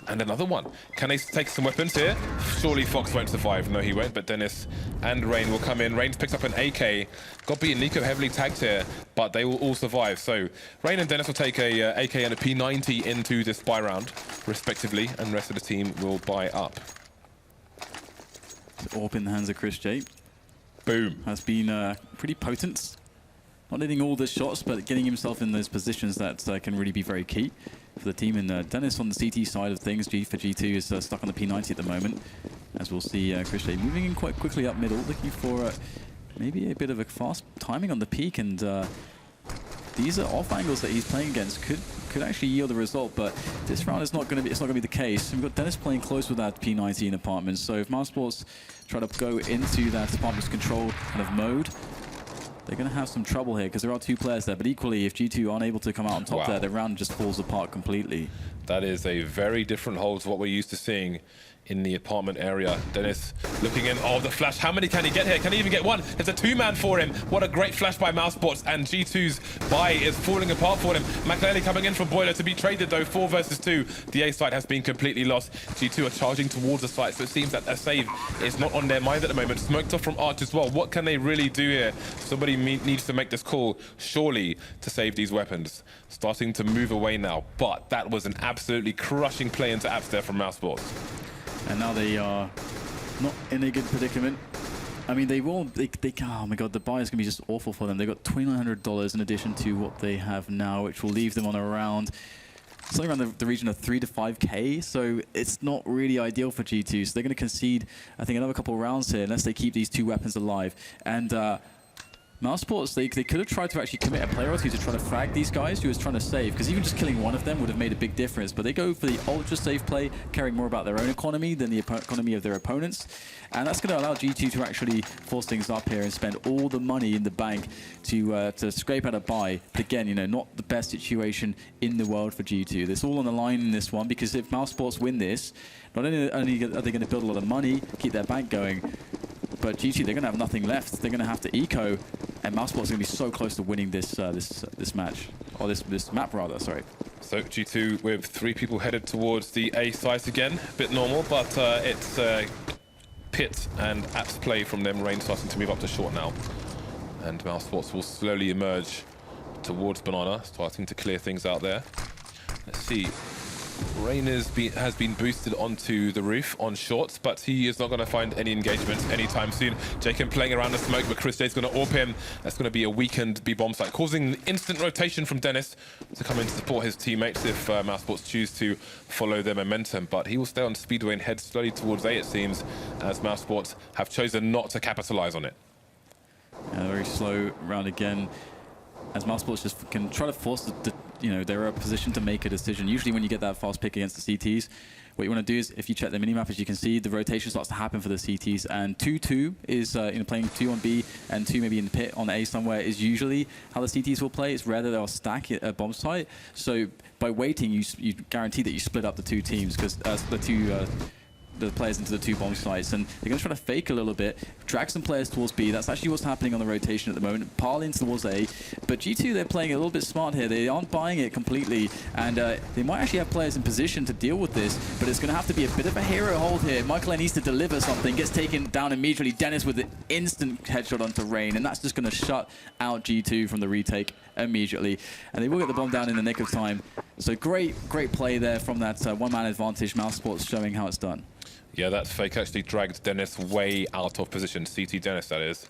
And another one. Can they take some weapons here? Surely Fox won't survive. No, he won't, but Dennis and Rain will come in. Rain's picked up an AK. Got beaten. Nico heavily tagged here, but they will all survive. So Rain and Dennis will take a AK and a P90 into this buy round, respectively, and the rest of the team will buy up. AWP in the hands of Chris J. Boom. Has been pretty potent. Not hitting all the shots, but getting himself in those positions that can really be very key for the team. And Dennis on the CT side of things, G for G2 is stuck on the P90 at the moment. As we'll see Chris J moving in quite quickly up middle, looking for maybe a bit of a fast timing on the peak. And these are off angles that he's playing against could actually yield a result, but this round is not going to be the case. We've got Dennis playing close with that P90 in apartments. So if Mousesports try to go into that apartments control kind of mode, they're going to have some trouble here because there are two players there. But equally, if G2 aren't able to come out on top there, the round just falls apart completely. That is a very different hold to what we're used to seeing in the apartment area. Dennis looking in. Oh, the flash. How many can he get here? Can he even get one? It's a two-man for him. What a great flash by Mousesports. And G2's buy is falling apart for him. McLeary coming in from Boiler to be traded, though. 4 versus 2. The A site has been completely lost. G2 are charging towards the site, so it seems that a save is not on their mind at the moment. Smoked off from Arch as well. What can they really do here? Somebody needs to make this call, surely, to save these weapons. Starting to move away now, but that was an absolutely crushing play into apps there from Mousesports. And now they are not in a good predicament. I mean, oh my god, the buy is going to be just awful for them. They've got $2,900 in addition to what they have now, which will leave them on around something around the region of 3 to 5K. So it's not really ideal for G2. So they're going to concede, I think, another couple of rounds here unless they keep these two weapons alive. And Mousesports, they could have tried to actually commit a player or two to try to frag these guys who was trying to save, because even just killing one of them would have made a big difference. But they go for the ultra safe play, caring more about their own economy than the economy of their opponents. And that's going to allow G2 to actually force things up here and spend all the money in the bank to scrape out a buy. But again, you know, not the best situation in the world for G2. There's all on the line in this one, because if Mousesports win this, not only are they going to build a lot of money, keep their bank going, but G2, they're going to have nothing left. They're going to have to eco, and Mousesports is going to be so close to winning this match, or this map rather. Sorry. So G2 with 3 people headed towards the A site again. A bit normal, but it's Pit and apps play from them. Rain starting to move up to short now, and Mousesports will slowly emerge towards Banana, starting to clear things out there. Let's see. Rain has been boosted onto the roof on shorts, but he is not going to find any engagement anytime soon. Jacob playing around the smoke, but Chris J's going to AWP him. That's going to be a weakened B-bomb site, causing instant rotation from Dennis to come in to support his teammates if Mousesports choose to follow their momentum. But he will stay on Speedway and head slowly towards A, it seems, as Mousesports have chosen not to capitalize on it. Very slow round again, as Mousesports just can try to force they're in a position to make a decision. Usually when you get that fast pick against the CTs, what you want to do is, if you check the minimap, as you can see, the rotation starts to happen for the CTs, and 2-2 is playing 2 on B and 2 maybe in the pit on A somewhere is usually how the CTs will play. It's rare that they'll stack a bomb site. So by waiting, you guarantee that you split up the two teams, because the players into the 2 bomb sites, and they're going to try to fake a little bit, drag some players towards B. That's actually what's happening on the rotation at the moment. Pile in towards A, but G2, they're playing a little bit smart here. They aren't buying it completely, and they might actually have players in position to deal with this, but it's going to have to be a bit of a hero hold here. Michael needs to deliver something, gets taken down immediately. Dennis with an instant headshot onto Rain, and that's just going to shut out G2 from the retake immediately, and they will get the bomb down in the nick of time. So great play there from that one-man advantage. Mousesports showing how it's done. Yeah, that fake actually dragged Dennis way out of position. CT Dennis, that is.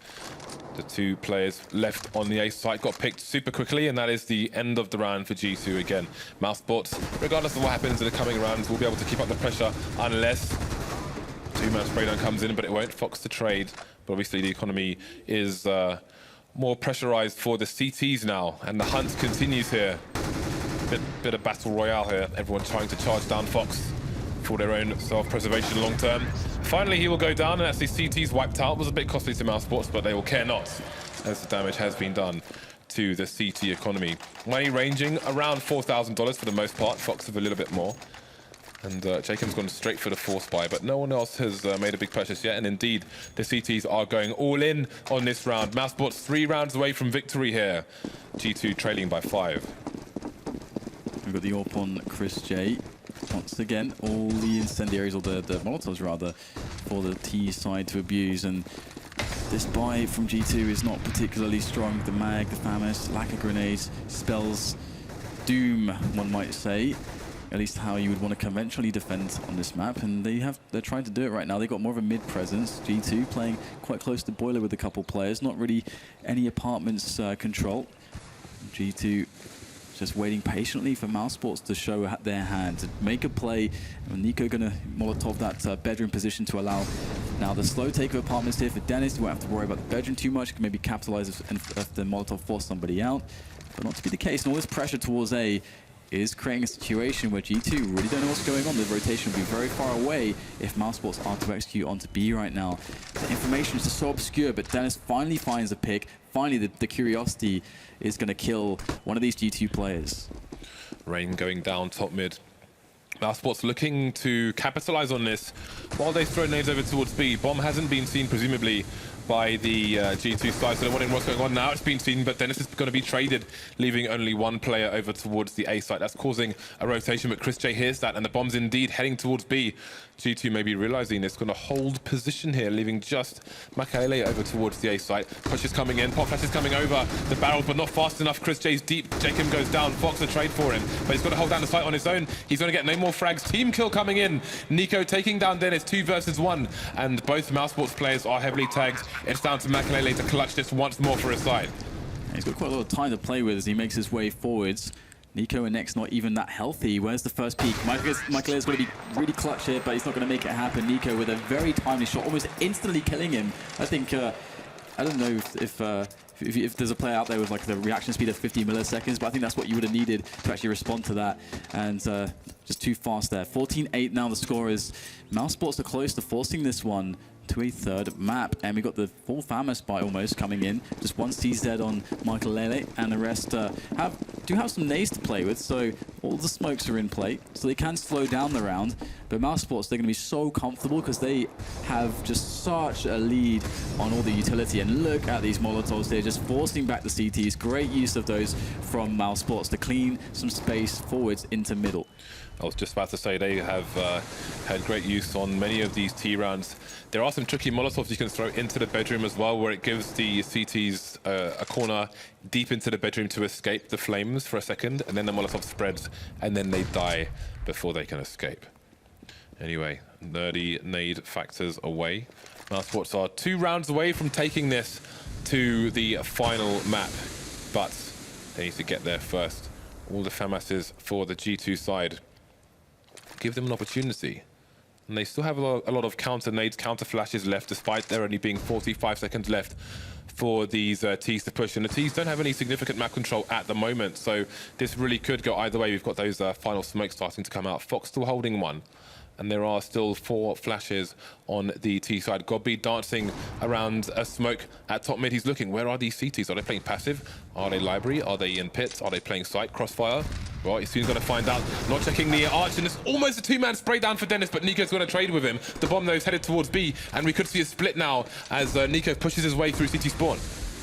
The 2 players left on the A site got picked super quickly, and that is the end of the round for G2 again. Mousesports, regardless of what happens in the coming rounds, will be able to keep up the pressure unless 2-man spray down comes in, but it won't. Fox to trade. But obviously the economy is more pressurized for the CTs now, and the hunt continues here. Bit of battle royale here. Everyone trying to charge down Fox for their own self-preservation long term. Finally, he will go down, and actually CT's wiped out. It was a bit costly to Mousesports, but they will care not, as the damage has been done to the CT economy. Money ranging around $4,000 for the most part. Fox with a little bit more. And Jacob's gone straight for the force buy, but no one else has made a big purchase yet. And indeed, the CTs are going all in on this round. Mousesports 3 rounds away from victory here. G2 trailing by 5. We've got the AWP on Chris J. Once again, all the incendiaries, or the Molotovs rather, for the T side to abuse. And this buy from G2 is not particularly strong. The mag, the FAMAS, lack of grenades, spells doom, one might say. At least how you would want to conventionally defend on this map, and they're trying to do it right now. They've got more of a mid presence. G2 playing quite close to Boiler with a couple players, not really any apartments control. G2 just waiting patiently for Mousesports to show their hand, to make a play. And Nico gonna Molotov that bedroom position to allow now the slow take of apartments here for Dennis. You won't have to worry about the bedroom too much. Can maybe capitalize if the Molotov force somebody out, but not to be the case. And all this pressure towards A is creating a situation where G2 really don't know what's going on. The rotation will be very far away if Mousesports are to execute onto B right now. The information is just so obscure, but Dennis finally finds a pick. Finally, the curiosity is going to kill one of these G2 players. Rain going down top mid. Mousesports looking to capitalize on this while they throw nades over towards B. Bomb hasn't been seen, presumably, by the G2 side, so they're wondering what's going on now. It's been seen, but Dennis is going to be traded, leaving only one player over towards the A side. That's causing a rotation, but Chris J hears that, and the bomb's indeed heading towards B. G2 maybe realizing it's going to hold position here, leaving just Makalele over towards the A site. Push is coming in, pop flash is coming over the barrel, but not fast enough. Chris J's deep, Jacob goes down, Fox a trade for him, but he's got to hold down the site on his own. He's going to get no more frags. Team kill coming in. Nico taking down Dennis, 2 versus 1, and both Mousesports players are heavily tagged. It's down to Makalele to clutch this once more for his side. He's got quite a lot of time to play with as he makes his way forwards. Nico and Nex not even that healthy. Where's the first peak? Michael is going to be really clutch here, but he's not going to make it happen. Nico with a very timely shot, almost instantly killing him. I think, I don't know if there's a player out there with like the reaction speed of 50 milliseconds, but I think that's what you would have needed to actually respond to that. And just too fast there. 14-8 now the score is. Mousesports are close to forcing this one to a third map, and we got the full FAMAS buy almost coming in. Just one CZ on Michael Lele, and the rest do have some nades to play with, so all the smokes are in play, so they can slow down the round. But Mousesports, they're going to be so comfortable because they have just such a lead on all the utility. And look at these Molotovs, they're just forcing back the CTs. Great use of those from Mousesports to clean some space forwards into middle. I was just about to say they have had great use on many of these T rounds. There are some tricky Molotovs you can throw into the bedroom as well, where it gives the CTs a corner deep into the bedroom to escape the flames for a second, and then the Molotov spreads, and then they die before they can escape. Anyway, nerdy nade factors away. Mousesports are 2 rounds away from taking this to the final map, but they need to get there first. All the FAMASs for the G2 side. Give them an opportunity. And they still have a lot of counter nades, counter flashes left, despite there only being 45 seconds left for these Ts to push. And the Ts don't have any significant map control at the moment, so this really could go either way. We've got those final smokes starting to come out. Fox still holding one. And there are still 4 flashes on the T side. Godby dancing around a smoke at top mid. He's looking, where are these CTs? Are they playing passive? Are they library? Are they in pits? Are they playing site? Crossfire? Well, he's soon going to find out. Not checking the arch, and it's almost a 2-man spray down for Dennis, but Nico's going to trade with him. The bomb, though, is headed towards B, and we could see a split now as Nico pushes his way through CT spawn.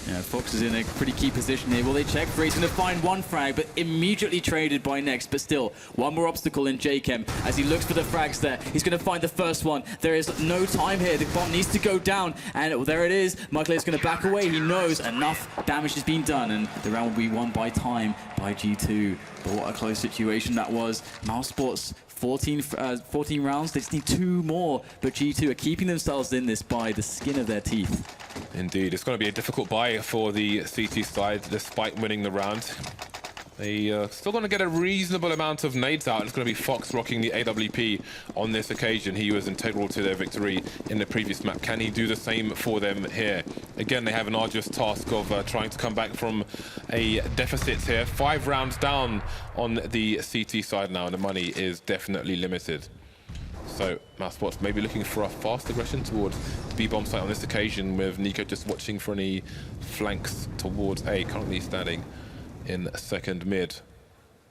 Yeah, Fox is in a pretty key position here. Will they check for? He's going to find one frag, but immediately traded by Next. But still, one more obstacle in JChem as he looks for the frags there. He's going to find the first one. There is no time here. The bomb needs to go down, and there it is. Michael is going to back away. He knows enough damage has been done, and the round will be won by time by G2. But what a close situation that was. Mousesports 14 rounds. They just need 2 more, but G2 are keeping themselves in this by the skin of their teeth. Indeed, it's going to be a difficult buy for the CT side, despite winning the round. They still going to get a reasonable amount of nades out. It's going to be Fox rocking the AWP on this occasion. He was integral to their victory in the previous map. Can he do the same for them here? Again, they have an arduous task of trying to come back from a deficit here. 5 rounds down on the CT side now, and the money is definitely limited. So Mousesports maybe looking for a fast aggression towards the B-bomb site on this occasion, with Nico just watching for any flanks towards A, currently standing in second mid.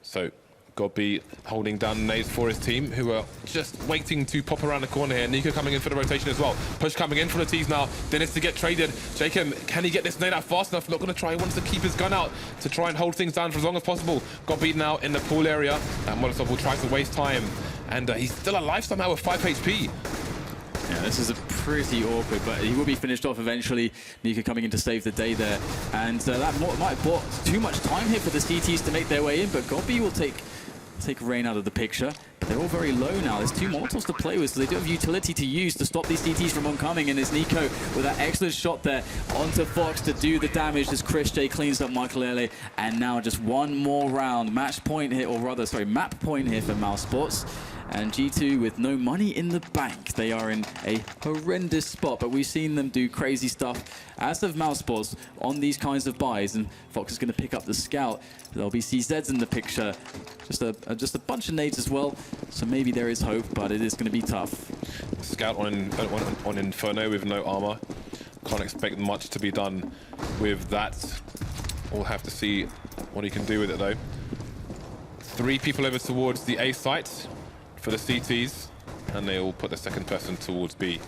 So Godby holding down nades for his team, who are just waiting to pop around the corner here. Nico coming in for the rotation as well. Push coming in for the T's now. Dennis to get traded. Jacob, can he get this nade out fast enough? Not going to try. He wants to keep his gun out to try and hold things down for as long as possible. Godby now in the pool area. And Molotov will try to waste time. And he's still alive somehow with 5 HP. Yeah, this is a pretty awkward, but he will be finished off eventually. Nico coming in to save the day there. And that might have bought too much time here for the CTs to make their way in, but Godby will take Rain out of the picture. But they're all very low now. There's 2 Molotovs to play with, so they do have utility to use to stop these CTs from oncoming. And there's Nico with that excellent shot there onto Fox to do the damage as Chris J cleans up Michael. And now just one more round. Match point here, or rather, sorry, map point here for Mousesports. And G2 with no money in the bank. They are in a horrendous spot, but we've seen them do crazy stuff, as of Mousesports, on these kinds of buys. And Fox is going to pick up the scout. There'll be CZs in the picture. Just a bunch of nades as well. So maybe there is hope, but it is going to be tough. Scout on Inferno with no armor. Can't expect much to be done with that. We'll have to see what he can do with it, though. 3 people over towards the A site for the CTs, and they will put the second person towards B.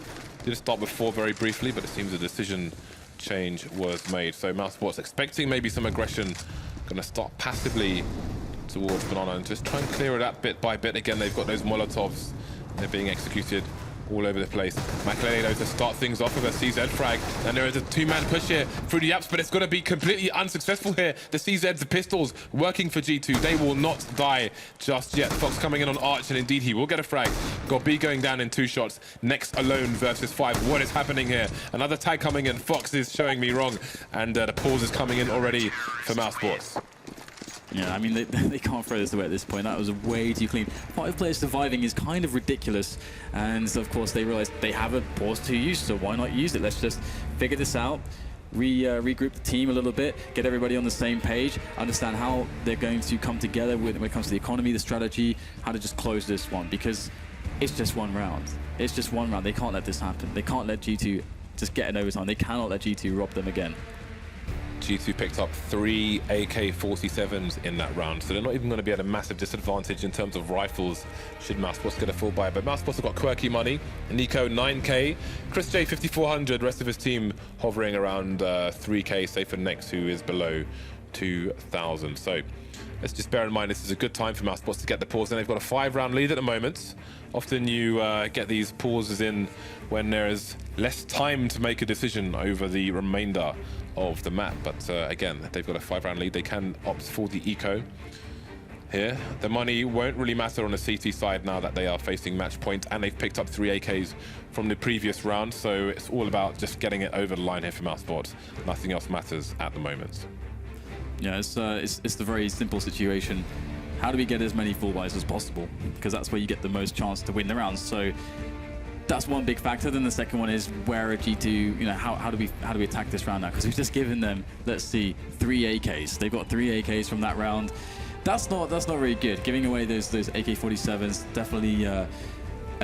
Did start with 4 very briefly, but it seems a decision change was made. So Mousesports expecting maybe some aggression, gonna start passively towards Banana and just try and clear it up bit by bit. Again, they've got those Molotovs, they're being executed all over the place. Makalele to start things off with a CZ frag, and there is a 2-man push here through the apps, but it's going to be completely unsuccessful here. The CZs, the pistols, working for G2. They will not die just yet. Fox coming in on Arch, and indeed he will get a frag. Godby going down in 2 shots. Next alone versus 5. What is happening here? Another tag coming in. Fox is showing me wrong, and the pause is coming in already for Mousesports. Yeah, I mean, they can't throw this away at this point. That was way too clean. 5 players surviving is kind of ridiculous. And of course, they realized they have a pause to use, so why not use it? Let's just figure this out, regroup the team a little bit, get everybody on the same page, understand how they're going to come together when it comes to the economy, the strategy, how to just close this one. Because it's just one round. It's just one round. They can't let this happen. They can't let G2 just get an overtime. They cannot let G2 rob them again. G2 picked up 3 AK-47s in that round, so they're not even going to be at a massive disadvantage in terms of rifles should Mousesports get a full buy. But Mousesports have got quirky money. Nico 9K, Chris J 5,400, rest of his team hovering around 3K, save for Nex, who is below 2,000. So let's just bear in mind this is a good time for Mousesports to get the pause, and they've got a 5-round lead at the moment. Often you get these pauses in when there is less time to make a decision over the remainder of the map, but again, they've got a 5-round lead. They can opt for the eco here. The money won't really matter on the CT side now that they are facing match point, and they've picked up 3 AKs from the previous round, so it's all about just getting it over the line here for Mousesports. Nothing else matters at the moment. Yeah, it's the very simple situation. How do we get as many full buys as possible? Because that's where you get the most chance to win the rounds. So that's one big factor. Then the second one is where are G2, you know, how do we attack this round now? Because we've just given them, let's see, 3 AKs. They've got 3 AKs from that round. That's not very good. Giving away those AK-47s, definitely a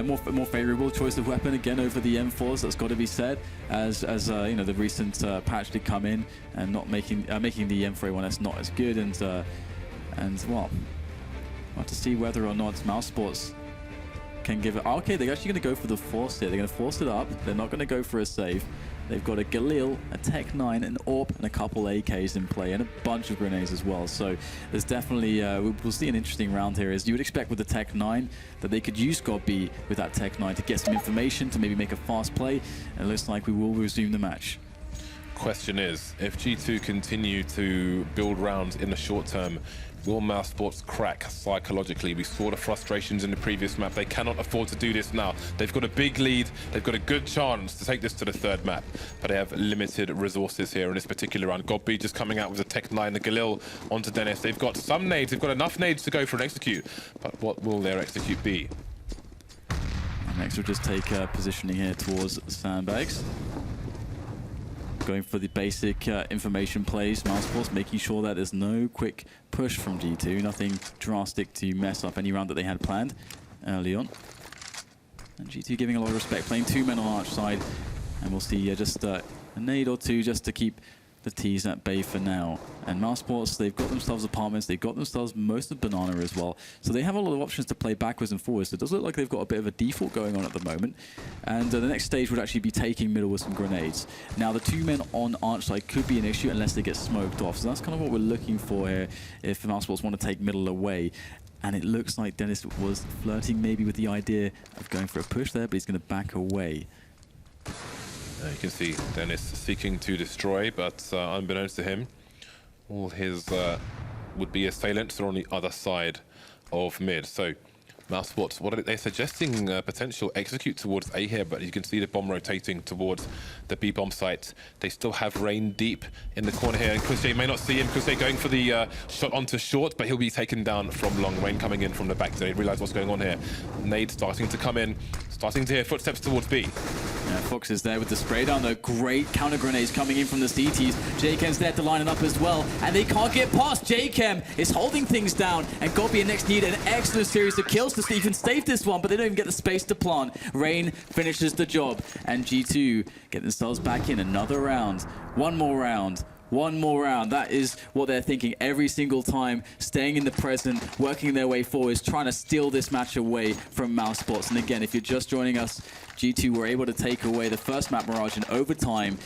more favorable choice of weapon again over the M4s. That's got to be said. As you know, the recent patch did come in and not making the M4A1S not as good, and well, we'll have to see whether or not Mousesports can give it. Okay, they're actually going to go for the force here. They're going to force it up. They're not going to go for a save. They've got a Galil, a Tech 9, an AWP, and a couple AKs in play, and a bunch of grenades as well. So there's definitely, we'll see an interesting round here. As you would expect with the Tech 9, that they could use Godby with that Tech 9 to get some information, to maybe make a fast play. And it looks like we will resume the match. Question is, if G2 continue to build rounds in the short term, will Mousesports crack psychologically? We saw the frustrations in the previous map. They cannot afford to do this now. They've got a big lead. They've got a good chance to take this to the 3rd map, but they have limited resources here in this particular round. Godby just coming out with a Tech 9, the Galil onto Dennis. They've got some nades. They've got enough nades to go for an execute, but what will their execute be? Next, we'll just take positioning here towards the sandbags. Going for the basic information plays, Mousesports making sure that there's no quick push from G2, nothing drastic to mess up any round that they had planned early on. And G2 giving a lot of respect, playing 2 men on Arch side, and we'll see just a nade or 2 just to keep the T's at bay for now. And Mousesports, they've got themselves apartments, they've got themselves most of Banana as well. So they have a lot of options to play backwards and forwards. So it does look like they've got a bit of a default going on at the moment. And the next stage would actually be taking middle with some grenades. Now the 2 men on Arch side could be an issue unless they get smoked off. So that's kind of what we're looking for here if Mousesports want to take middle away. And it looks like Dennis was flirting maybe with the idea of going for a push there, but he's going to back away. You can see Dennis seeking to destroy, but unbeknownst to him, all his would-be assailants are on the other side of mid. So Mousesports, what are they suggesting? Potential execute towards A here, but you can see the bomb rotating towards the B bomb site. They still have Rain deep in the corner here, and Cliché may not see him. Cliché going for the shot onto short, but he'll be taken down from long. Rain coming in from the back. They realize what's going on here. Nade starting to come in, starting to hear footsteps towards B. Yeah, Fox is there with the spray down, though. Great counter grenades coming in from the CTs. JKem's there to line it up as well, and they can't get past. JKem is holding things down, and Gobi and Next need an excellent series of kills to even save this one, but they don't even get the space to plant. Rain finishes the job, and G2 get themselves back in another round. One more round. One more round. That is what they're thinking every single time, staying in the present, working their way forwards, trying to steal this match away from Mousesports. And again, if you're just joining us, G2 were able to take away the first map Mirage in overtime.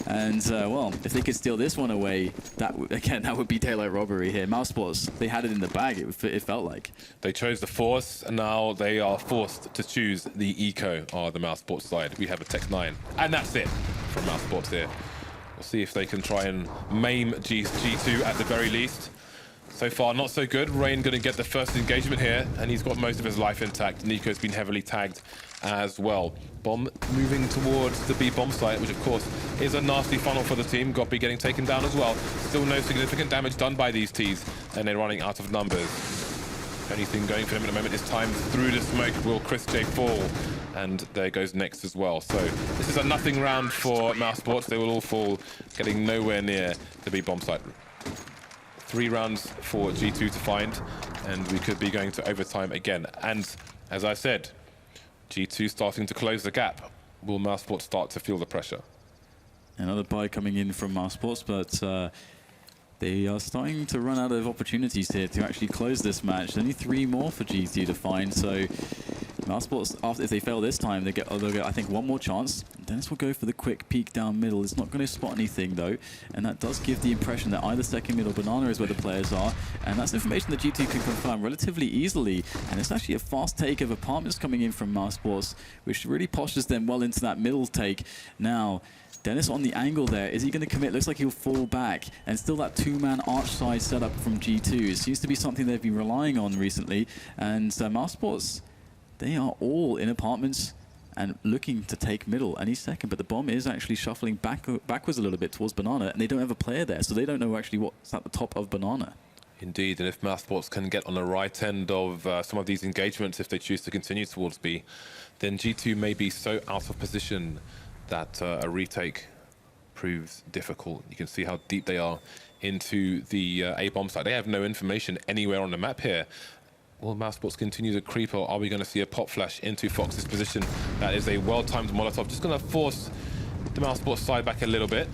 And, well, if they could steal this one away, that would be daylight robbery here. Mousesports, they had it in the bag, it felt like. They chose the Force, and now they are forced to choose the Eco on the Mousesports side. We have a Tech 9, and that's it from Mousesports here. We'll see if they can try and maim G2 at the very least. So far, not so good. Rain going to get the first engagement here, and he's got most of his life intact. Nico's been heavily tagged as well. Bomb moving towards the B bomb site, which of course is a nasty funnel for the team. Gopi getting taken down as well. Still no significant damage done by these Ts, and they're running out of numbers. Only thing going for them at the moment is time through the smoke. Will Chris J fall? And there goes Next as well. So this is a nothing round for Mousesports. They will all fall, getting nowhere near the B bomb site. 3 rounds for G2 to find, and we could be going to overtime again. And as I said, G2 starting to close the gap. Will Mousesports start to feel the pressure? Another buy coming in from Mousesports, but they are starting to run out of opportunities here to actually close this match. Only 3 more for G2 to find, so Mousesports, if they fail this time, they'll get, I think, 1 more chance. Dennis will go for the quick peek down middle. It's not going to spot anything, though, and that does give the impression that either second mid or Banana is where the players are, and that's information that G2 can confirm relatively easily, and it's actually a fast take of apartments coming in from Mousesports, which really postures them well into that middle take. Now, Dennis on the angle there. Is he going to commit? Looks like he'll fall back. And still that 2-man arch side setup from G2. It seems to be something they've been relying on recently. And Mousesports, they are all in apartments and looking to take middle any second. But the bomb is actually shuffling backwards a little bit towards Banana. And they don't have a player there, so they don't know actually what's at the top of Banana. Indeed, and if Mousesports can get on the right end of some of these engagements, if they choose to continue towards B, then G2 may be so out of position that a retake proves difficult. You can see how deep they are into the A bomb site. They have no information anywhere on the map here. Will Mousesports continue to creep, or are we going to see a pop flash into Fox's position? That is a well-timed Molotov. Just going to force the Mousesports side back a little bit.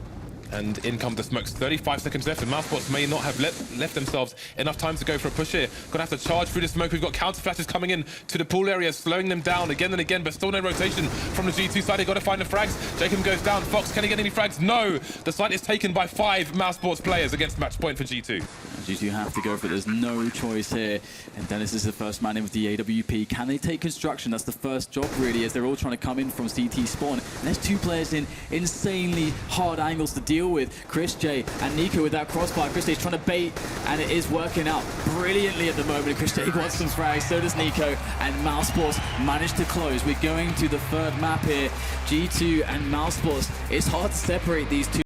And in come the smokes. 35 seconds left, and Mousesports may not have left themselves enough time to go for a push here. Gonna have to charge through the smoke. We've got counter flashes coming in to the pool area, slowing them down again and again, but still no rotation from the G2 side. They gotta find the frags. Jacob goes down. Fox, can he get any frags? No! The site is taken by 5 Mousesports players against match point for G2. G2 have to go for it. There's no choice here. And Dennis is the first man in with the AWP. Can they take construction? That's the first job, really, as they're all trying to come in from CT spawn. And there's 2 players in insanely hard angles to deal with. Chris J and Nico with that crossbar. Chris J's trying to bait, and it is working out brilliantly at the moment. Chris J wants some frags, so does Nico, and Mousesports managed to close. We're going to the 3rd map here. G2 and Mousesports. It's hard to separate these 2.